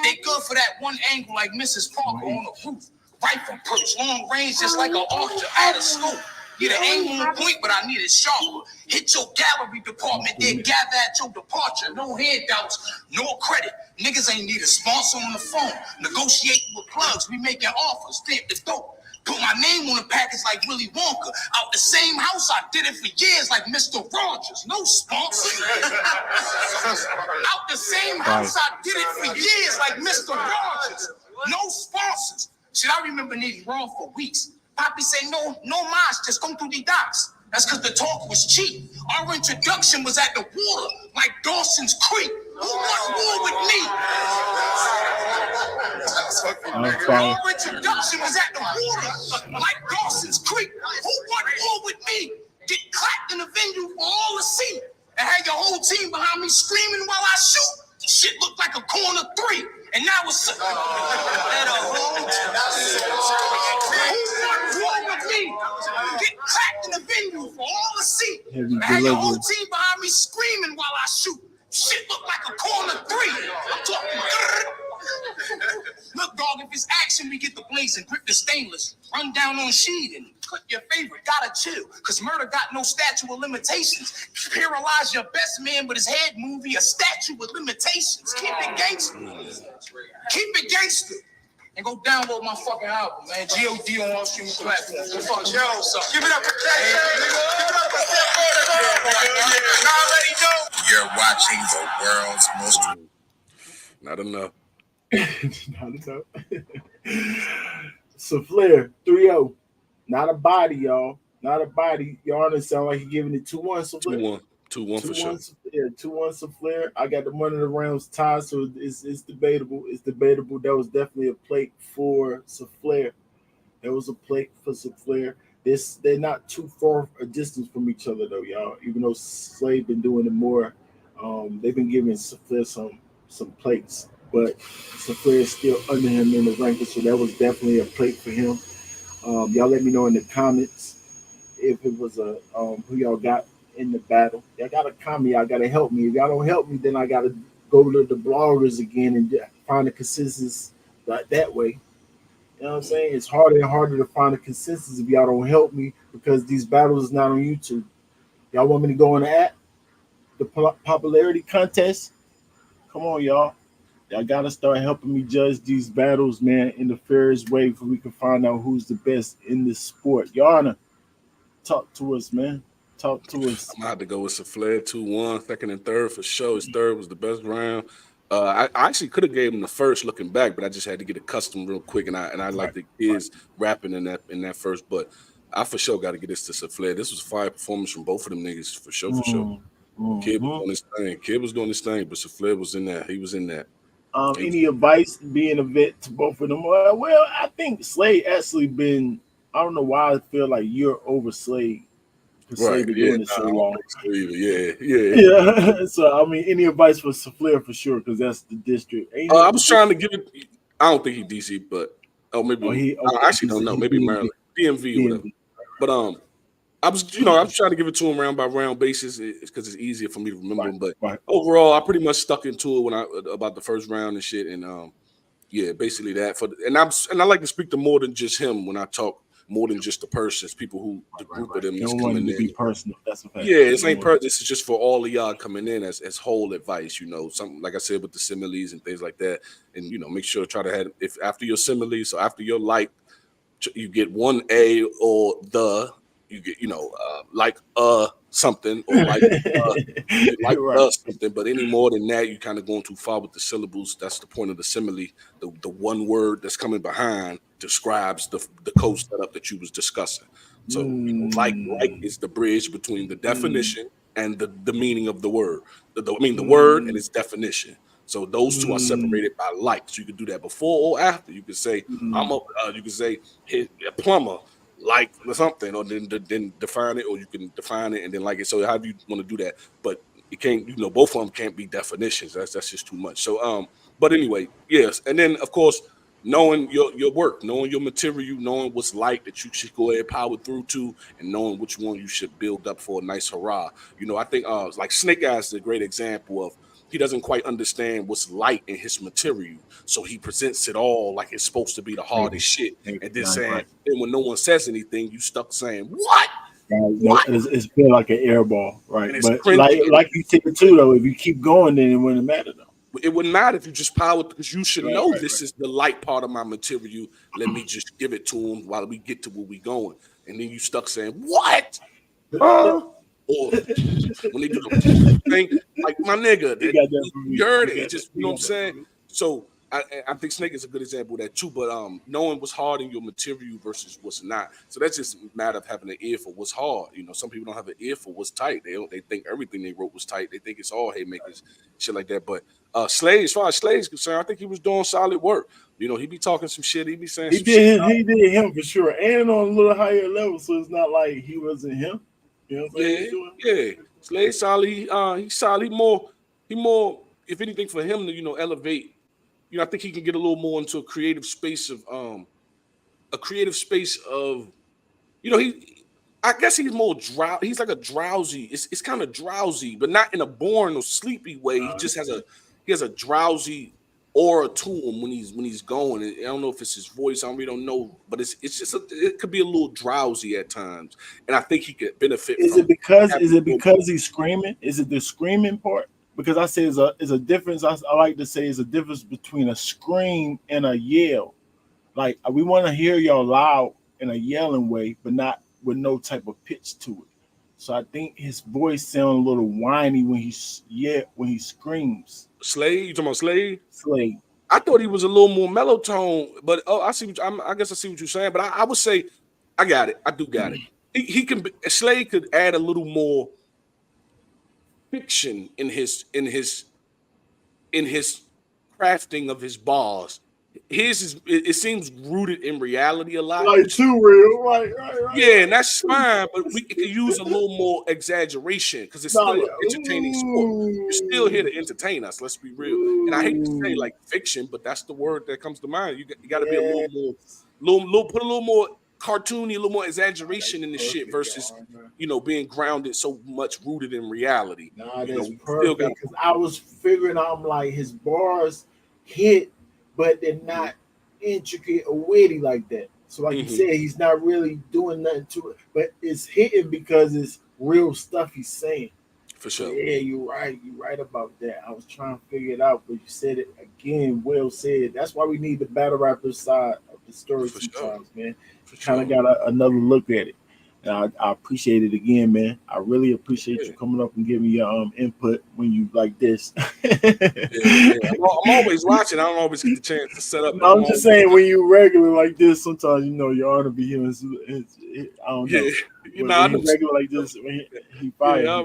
Speaker 4: They good for that one angle like Mrs. Parker on the roof. Rifle perch, long range, just like an archer at a school. Yeah, the aim on point, but I need it sharper. Hit your gallery department, then gather at your departure. No handouts, no credit. Niggas ain't need a sponsor on the phone. Negotiating with plugs, we making offers. Stamp the dope. Put my name on the package like Willy Wonka. Out the same house, I did it for years like Mr. Rogers. No sponsor. Out the same house, I did it for years like Mr. Rogers. No sponsors. Shit, I remember needing raw for weeks. Poppy say, no mas, just come through the docks. That's because the talk was cheap. Our introduction was at the water, like Dawson's Creek. Who want war with me? Our introduction was at the water, like Dawson's Creek. Who want war with me? Get clapped in the venue for all to see. And have your whole team behind me screaming while I shoot. Shit looked like a corner three. And now it's who want war with me? Get clapped in the venue for all to see. And have your whole team behind me screaming while I shoot. Shit look like a corner three. I'm talking. Look, dog, if it's action, we get the blazing, grip the stainless, run down on sheet and cut your favorite. Gotta chill, cause murder got no statute of limitations. Paralyze your best man with his head movie, a statute of limitations. Keep it gangster. Keep it gangster. And go download my fucking album, man. G.O.D. on all streaming platforms. Go fuck yo, so. Give it up for that. Give it up for that.
Speaker 2: You're watching the world's most.
Speaker 3: Not enough.
Speaker 1: Not enough. Saflare 3-0. Not a body, y'all. Not a body. Y'all understand like you're giving it 2-1. Saflare.
Speaker 3: 2-1 for sure.
Speaker 1: Yeah, 2-1 Saflare. I got the one of the rounds tied, so it's debatable. It's debatable. That was definitely a plate for Saflare. There was a plate for Saflare. They're not too far a distance from each other though, y'all. Even though Slade been doing it more, they've been giving Saflare some plates, but Saflare is still under him in the rankings, so that was definitely a plate for him. Y'all let me know in the comments if it was a who y'all got in the battle. Y'all gotta comment. Y'all gotta help me. If y'all don't help me, then I gotta go to the bloggers again and find a consensus like that way. You know what I'm saying? It's harder and harder to find a consensus if y'all don't help me because these battles is not on YouTube. Y'all want me to go on the app? The popularity contest? Come on, y'all. Y'all gotta start helping me judge these battles, man, in the fairest way so we can find out who's the best in this sport. Y'all talk to us, man. Talk to us.
Speaker 3: I'm gonna have to go with Saflare 2-1, second and third for sure. His third was the best round. I actually could have gave him the first looking back, but I just had to get it custom real quick, and I like the kids rapping in that first. But I for sure got to get this to Saflare. This was a fire performance from both of them niggas for sure. Kid was doing his thing. Kid was doing his thing, but Saflare was in there. He was in that.
Speaker 1: Any advice being a vet to both of them? Well, I think Slade actually been. I don't know why I feel like you're over Slade.
Speaker 3: Right,
Speaker 1: doing it so long.
Speaker 3: Yeah.
Speaker 1: So I mean, any advice for Saflare for sure, because that's the district.
Speaker 3: I was trying to give it. I don't think he DC, but maybe I actually don't know. Maybe Maryland, DMV or whatever. But I was trying to give it to him round by round basis because it's easier for me to remember him. But overall, I pretty much stuck into it about the first round and shit. And basically that. And I like to speak to more than just him when I talk. More than just the persons, people who the group of them is coming in.
Speaker 1: To be personal. That's a fact.
Speaker 3: Yeah, this ain't personal. This is just for all of y'all coming in as whole advice. Something like I said with the similes and things like that. And make sure to try to have if after your similes, so after your like, you get one A or the you get something or something. But any more than that, you're kind of going too far with the syllables. That's the point of the simile. The one word that's coming behind describes the code setup that you was discussing. So like is the bridge between the definition and the meaning of the word. The word and its definition. So those two are separated by like. So you can do that before or after. You could say you could say a plumber like something, or then define it, or you can define it and then like it. So how do you want to do that? But it can't. Both of them can't be definitions. That's just too much. So but anyway, yes, and then of course knowing your work, knowing your material, knowing what's light that you should go ahead and power through to, and knowing which one you should build up for a nice hurrah. I think like Snake Eyes is a great example of he doesn't quite understand what's light in his material, so he presents it all like it's supposed to be the hardest shit, and then saying, then when no one says anything, you stuck saying what?
Speaker 1: No, it's feel like an air ball, right?
Speaker 3: And it's
Speaker 1: But
Speaker 3: cringy.
Speaker 1: like you said too, though, if you keep going, then it wouldn't matter though.
Speaker 3: It wouldn't matter if you just powered, because you should know this is the light part of my material. Let me just give it to him while we get to where we going. And then you stuck saying, what? Or when they do the thing, like my nigga, you heard it. Just, you know what I'm saying? So I think Snake is a good example of that too. But knowing what's hard in your material versus what's not. So that's just a matter of having an ear for what's hard. Some people don't have an ear for what's tight. They think everything they wrote was tight. They think it's all haymakers, shit like that. But Slade, as far as Slade's concerned, I think he was doing solid work. He be talking some shit. He be saying some shit.
Speaker 1: He did him for sure, and on a little higher level. So it's not like he wasn't him. You know what I'm saying?
Speaker 3: Yeah. Slade solid. He's solid. He more. If anything, for him to elevate. I think he can get a little more into a creative space of I guess he's more he's like a drowsy. It's kind of drowsy, but not in a boring or sleepy way. He just has a drowsy aura to him when he's going. I don't know if it's his voice. I really don't know, but it's just it could be a little drowsy at times, and I think he could benefit.
Speaker 1: Is it because he's screaming? Is it the screaming part? Because I say is a difference. I like to say is a difference between a scream and a yell. Like we want to hear y'all loud in a yelling way, but not with no type of pitch to it. So I think his voice sounds a little whiny when he screams.
Speaker 3: Slade, you talking about Slade?
Speaker 1: Slade.
Speaker 3: I thought he was a little more mellow tone, but I see. I guess I see what you're saying. But I would say I got it. I do got it. He can. Slade could add a little more fiction in his crafting of his bars. His is it seems rooted in reality a lot.
Speaker 1: Like too real, right.
Speaker 3: Yeah, and that's fine, but we can use a little more exaggeration because it's still an entertaining sport. You're still here to entertain us. Let's be real. And I hate to say like fiction, but that's the word that comes to mind. You got to be a little more, put a little more cartoony, a little more exaggeration in the shit versus being grounded so much rooted in reality.
Speaker 1: Nah, that's perfect. Because I was figuring out like his bars hit, but they're not intricate or witty like that. So like you said, he's not really doing nothing to it, but it's hitting because it's real stuff he's saying.
Speaker 3: For sure.
Speaker 1: Yeah, you're right. You're right about that. I was trying to figure it out, but you said it again. Well said. That's why we need the battle rapper side of the story sometimes, man. Kind of got another look at it. And I appreciate it again, man. I really appreciate you coming up and giving your input when you like this.
Speaker 3: I'm always watching. I don't always get the chance to set up.
Speaker 1: No, I'm just saying when you regular like this, sometimes your honor be him. I don't know. When regular like this, when he fired. Yeah,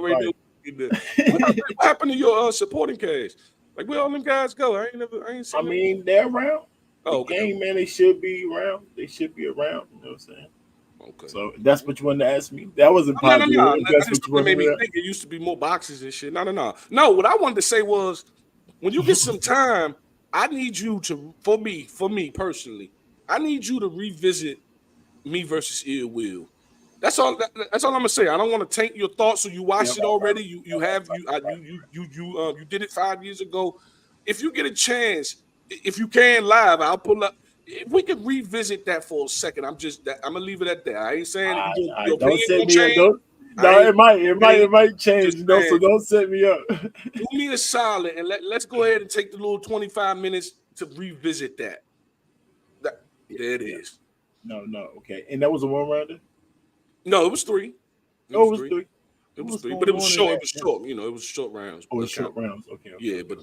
Speaker 3: what happened to your supporting cast? Like where all them guys go? I ain't seen.
Speaker 1: I mean, they're around. Game, man, they should be around. They should be around. You know what I'm saying? Okay. So that's what you wanted to ask me. That wasn't positive.
Speaker 3: No. That's what made me think it used to be more boxes and shit. No. What I wanted to say was, when you get some time, I need you to, for me personally, I need you to revisit Me versus Ill Will. That's all. That's all I'm gonna say. I don't want to taint your thoughts. So you watched it already. You did it 5 years ago. If you get a chance, if you can live, I'll pull up. If we could revisit that for a second, I'm gonna leave it at that. I ain't saying your
Speaker 1: don't set me
Speaker 3: change.
Speaker 1: up. No, it might change. So don't set me up.
Speaker 3: Do me a solid and let's go ahead and take the little 25 minutes to revisit that. There it is.
Speaker 1: No, okay. And that was a one rounder?
Speaker 3: No, it was three.
Speaker 1: It was three.
Speaker 3: It was
Speaker 1: What's
Speaker 3: 3,
Speaker 1: going
Speaker 3: but it was
Speaker 1: on in
Speaker 3: short.
Speaker 1: that?
Speaker 3: It was short. You know, it was short rounds.
Speaker 1: Oh,
Speaker 3: But
Speaker 1: it's short rounds. Okay.
Speaker 3: yeah, but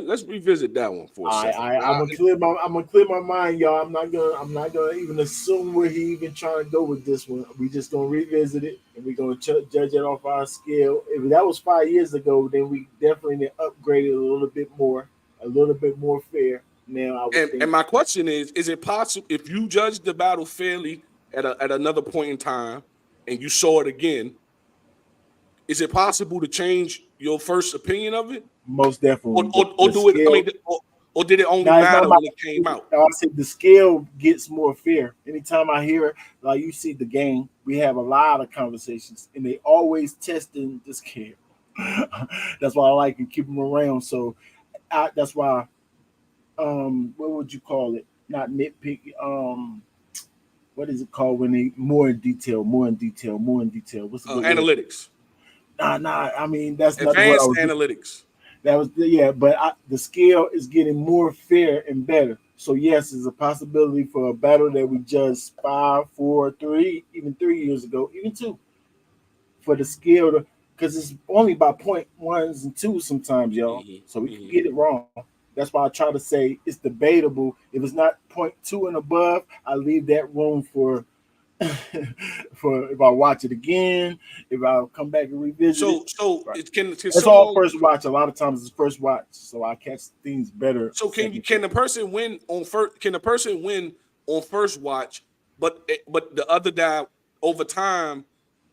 Speaker 3: let's revisit that one for a second.
Speaker 1: I'm gonna clear my mind, y'all. I'm not gonna even assume where he even trying to go with this one. We just gonna revisit it and we're gonna judge it off our scale. If that was 5 years ago, then we definitely upgraded a little bit more fair. Now I would
Speaker 3: And
Speaker 1: think
Speaker 3: my question is it possible if you judge the battle fairly at another point in time and you saw it again, is it possible to change your first opinion of it?
Speaker 1: most
Speaker 3: Or
Speaker 1: definitely
Speaker 3: or
Speaker 1: the
Speaker 3: do it, I
Speaker 1: scale.
Speaker 3: mean, or did it only
Speaker 1: Now it's not
Speaker 3: matter
Speaker 1: about.
Speaker 3: when it came out?
Speaker 1: I said the scale gets more fair. Anytime I hear it, like you see the game, we have a lot of conversations, and they always testing the scale. That's why I like to keep them around. So that's why. What would you call it? Not nitpick. What is it called when they more in detail, more in detail, more in detail? What's a good word?
Speaker 3: Analytics,
Speaker 1: Nah. I mean, that's not the word I
Speaker 3: advanced
Speaker 1: was.
Speaker 3: analytics.
Speaker 1: That was yeah, but the scale is getting more fair and better. So yes, it's a possibility for a battle that we judged 5, 4, 3, even 3 years ago, even two, for the scale to because it's only by point ones and twos sometimes, y'all. So we can
Speaker 3: Hmm.
Speaker 1: get it wrong. That's why I try to say it's debatable. If it's not point two and above, I leave that room for for if I watch it again, if I come back and revisit it.
Speaker 3: So
Speaker 1: Right.
Speaker 3: it can
Speaker 1: It's all
Speaker 3: someone
Speaker 1: first watch. A lot of times it's first watch, so I catch things better.
Speaker 3: so
Speaker 1: Second.
Speaker 3: can the person win on first? Can the person win on first watch? But the other guy over time,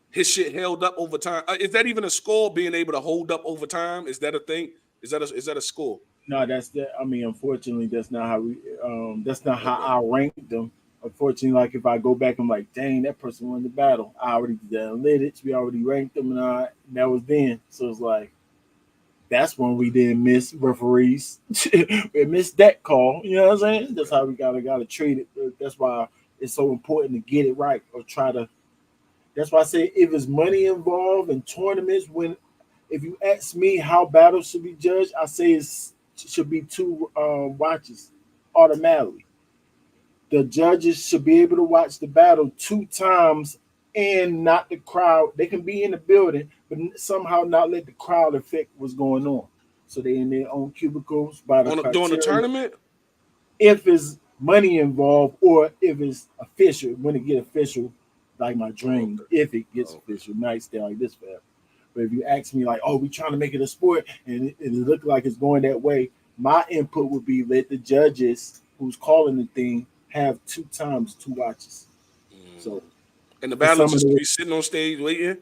Speaker 3: his shit held up over time. Is that even a score? Being able to hold up over time, is that a thing? Is that a score?
Speaker 1: No, that's that. I mean, unfortunately, that's not how we. That's not how
Speaker 3: Okay.
Speaker 1: I ranked them. Unfortunately, like if I go back, I'm like, dang, that person won the battle. I already did the analytics. We already ranked them, and that was then. So it's like that's when we didn't miss referees. We missed that call. You know what I'm saying? That's how we gotta treat it. That's why it's so important to get it right or try to. That's why I say if it's money involved in tournaments, when if you ask me how battles should be judged, I say it should be two watches automatically. The judges should be able to watch the battle two times and not the crowd. They can be in the building, but somehow not let the crowd affect what's going on. So they in their own cubicles by the
Speaker 3: During the
Speaker 1: criteria.
Speaker 3: tournament.
Speaker 1: If it's money involved or if it's official, when it get official, like my
Speaker 3: Oh,
Speaker 1: dream,
Speaker 3: okay.
Speaker 1: if it gets
Speaker 3: Oh, okay.
Speaker 1: official, might stay like this forever. But if you ask me like, oh, we trying to make it a sport and it look like it's going that way, my input would be let the judges who's calling the thing have two times two watches. So
Speaker 3: And the
Speaker 1: for
Speaker 3: battle
Speaker 1: some of
Speaker 3: just
Speaker 1: the,
Speaker 3: be sitting on stage waiting.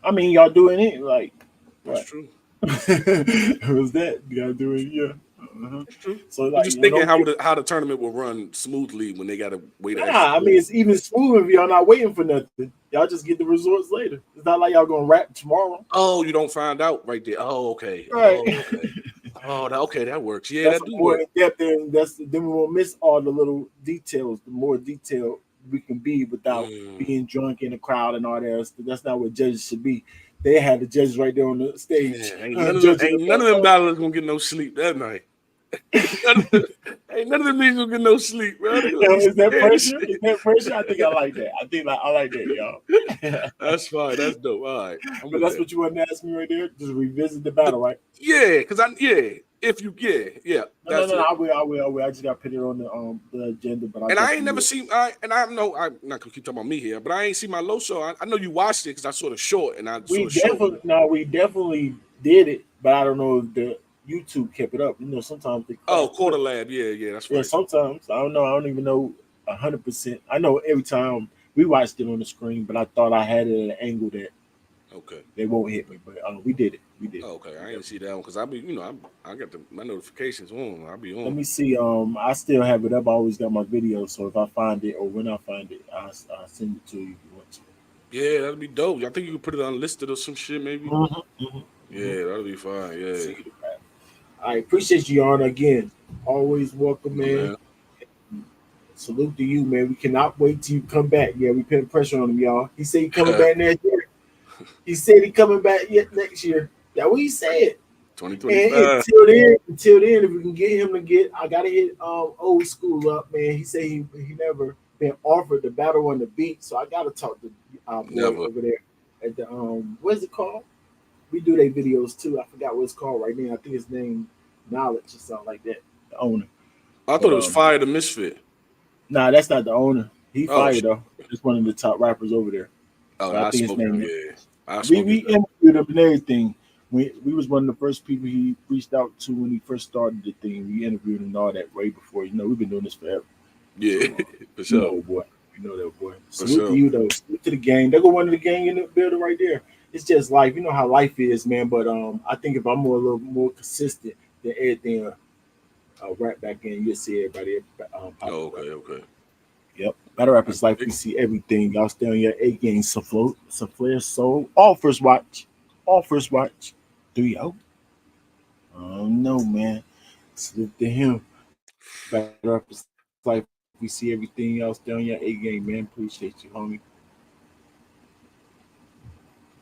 Speaker 1: I mean, y'all doing it like
Speaker 3: That's
Speaker 1: what?
Speaker 3: true.
Speaker 1: Was that y'all doing? Yeah. Uh-huh.
Speaker 3: That's true.
Speaker 1: So
Speaker 3: I'm
Speaker 1: like
Speaker 3: just
Speaker 1: you know,
Speaker 3: thinking
Speaker 1: don't get
Speaker 3: how the tournament will run smoothly when they got to wait an extra
Speaker 1: Nah, I mean
Speaker 3: 30.
Speaker 1: it's even smooth if y'all not waiting for nothing. Y'all just get the results later. It's not like y'all gonna rap tomorrow.
Speaker 3: Oh, you don't find out right there. Oh, okay.
Speaker 1: Right.
Speaker 3: Oh, okay. Oh, okay, that works. Yeah,
Speaker 1: That's
Speaker 3: that do
Speaker 1: more
Speaker 3: work.
Speaker 1: in depth and then we won't miss all the little details. The more detailed we can be without
Speaker 3: Mm.
Speaker 1: being drunk in the crowd and all that. That's not what judges should be. They had the judges right there on the stage
Speaker 3: Yeah,
Speaker 1: judging the
Speaker 3: ain't none of them battlers gonna get no sleep that night. Ain't none of them niggas gonna get no sleep, bro. They gonna be
Speaker 1: Is that
Speaker 3: scared as
Speaker 1: pressure?
Speaker 3: shit.
Speaker 1: Is that pressure? I think I like that. I think I like that, y'all.
Speaker 3: That's fine. That's dope. All right, I'm
Speaker 1: But
Speaker 3: with
Speaker 1: that's
Speaker 3: that.
Speaker 1: what you wanted to ask me right there. Just revisit the battle, right?
Speaker 3: Yeah, because if you that's
Speaker 1: No.
Speaker 3: it.
Speaker 1: I will. I just got to put it on the agenda, but I
Speaker 3: And I ain't
Speaker 1: definitely
Speaker 3: never
Speaker 1: will.
Speaker 3: seen. I know I'm not gonna keep talking about me here, but I ain't seen my low show. I know you watched it because I saw the short and I saw
Speaker 1: We
Speaker 3: the short.
Speaker 1: definitely no, we definitely did it, but I don't know if the YouTube kept it up. You know, sometimes they
Speaker 3: Oh,
Speaker 1: crash.
Speaker 3: Quarter Lab. Yeah, that's
Speaker 1: Yeah,
Speaker 3: right.
Speaker 1: sometimes I don't know. I don't even know 100%. I know every time we watched it on the screen, but I thought I had it at an angle that
Speaker 3: Okay.
Speaker 1: they won't hit me. But we did it. We did it.
Speaker 3: Oh, okay. I ain't see that one because I be, I got my notifications on. I be
Speaker 1: Let
Speaker 3: on.
Speaker 1: me see. I still have it up. I always got my video, so if I find it or when I find it, I'll send it to you if you want to.
Speaker 3: Yeah, that'd be dope. I think you could put it unlisted or some shit, maybe.
Speaker 1: Mhm.
Speaker 3: Yeah, that'd be fine. Yeah,
Speaker 1: See the back. I appreciate you, Yarn, again. Always welcome,
Speaker 3: my
Speaker 1: man.
Speaker 3: man.
Speaker 1: Salute to you, man. We cannot wait till you come back. Yeah, we putting pressure on him, y'all. He said he coming back next year. He said he coming back yet next year. That what he said. And
Speaker 3: 2025.
Speaker 1: until then, if we can get him to I gotta hit old school up, man. He said he never been offered the battle on the beat, so I gotta talk to our boy
Speaker 3: Never.
Speaker 1: over there.
Speaker 2: at the what's it called? We do their videos too. I forgot what it's called right now. I think it's named Knowledge or something like that. The owner,
Speaker 3: I
Speaker 2: but
Speaker 3: thought it was Fire the Misfit.
Speaker 2: nah, that's not the owner. He
Speaker 3: Oh,
Speaker 2: fired though. It's one of the top rappers over there.
Speaker 3: oh,
Speaker 2: But I
Speaker 3: I
Speaker 2: think his
Speaker 3: smoked him.
Speaker 2: name.
Speaker 3: Yeah, I
Speaker 2: We
Speaker 3: smoked
Speaker 2: we
Speaker 3: his.
Speaker 2: interviewed him and everything. We was one of the first people he reached out to when he first started the thing. We interviewed him and all that way before. We've been doing this forever.
Speaker 3: Yeah,
Speaker 2: So
Speaker 3: for
Speaker 2: you know,
Speaker 3: sure,
Speaker 2: old boy. You know that boy.
Speaker 3: for
Speaker 2: Salute to
Speaker 3: sure.
Speaker 2: you though. Salute to the gang. There go one of the gang in the building right there. It's just life. You know how life is, man. But I think if I'm a little more consistent than everything, right back in, you'll see everybody
Speaker 3: Oh,
Speaker 2: popping up.
Speaker 3: okay, okay.
Speaker 2: Yep. Battle rap
Speaker 3: I
Speaker 2: is life.
Speaker 3: dig
Speaker 2: We
Speaker 3: it.
Speaker 2: see everything. Y'all stay on your A game. Saflare Soul. All first watch. All first watch. 3-0. Oh no, man. Salute to him. Battle rap is life. We see everything else down your A game, man. Appreciate you, homie.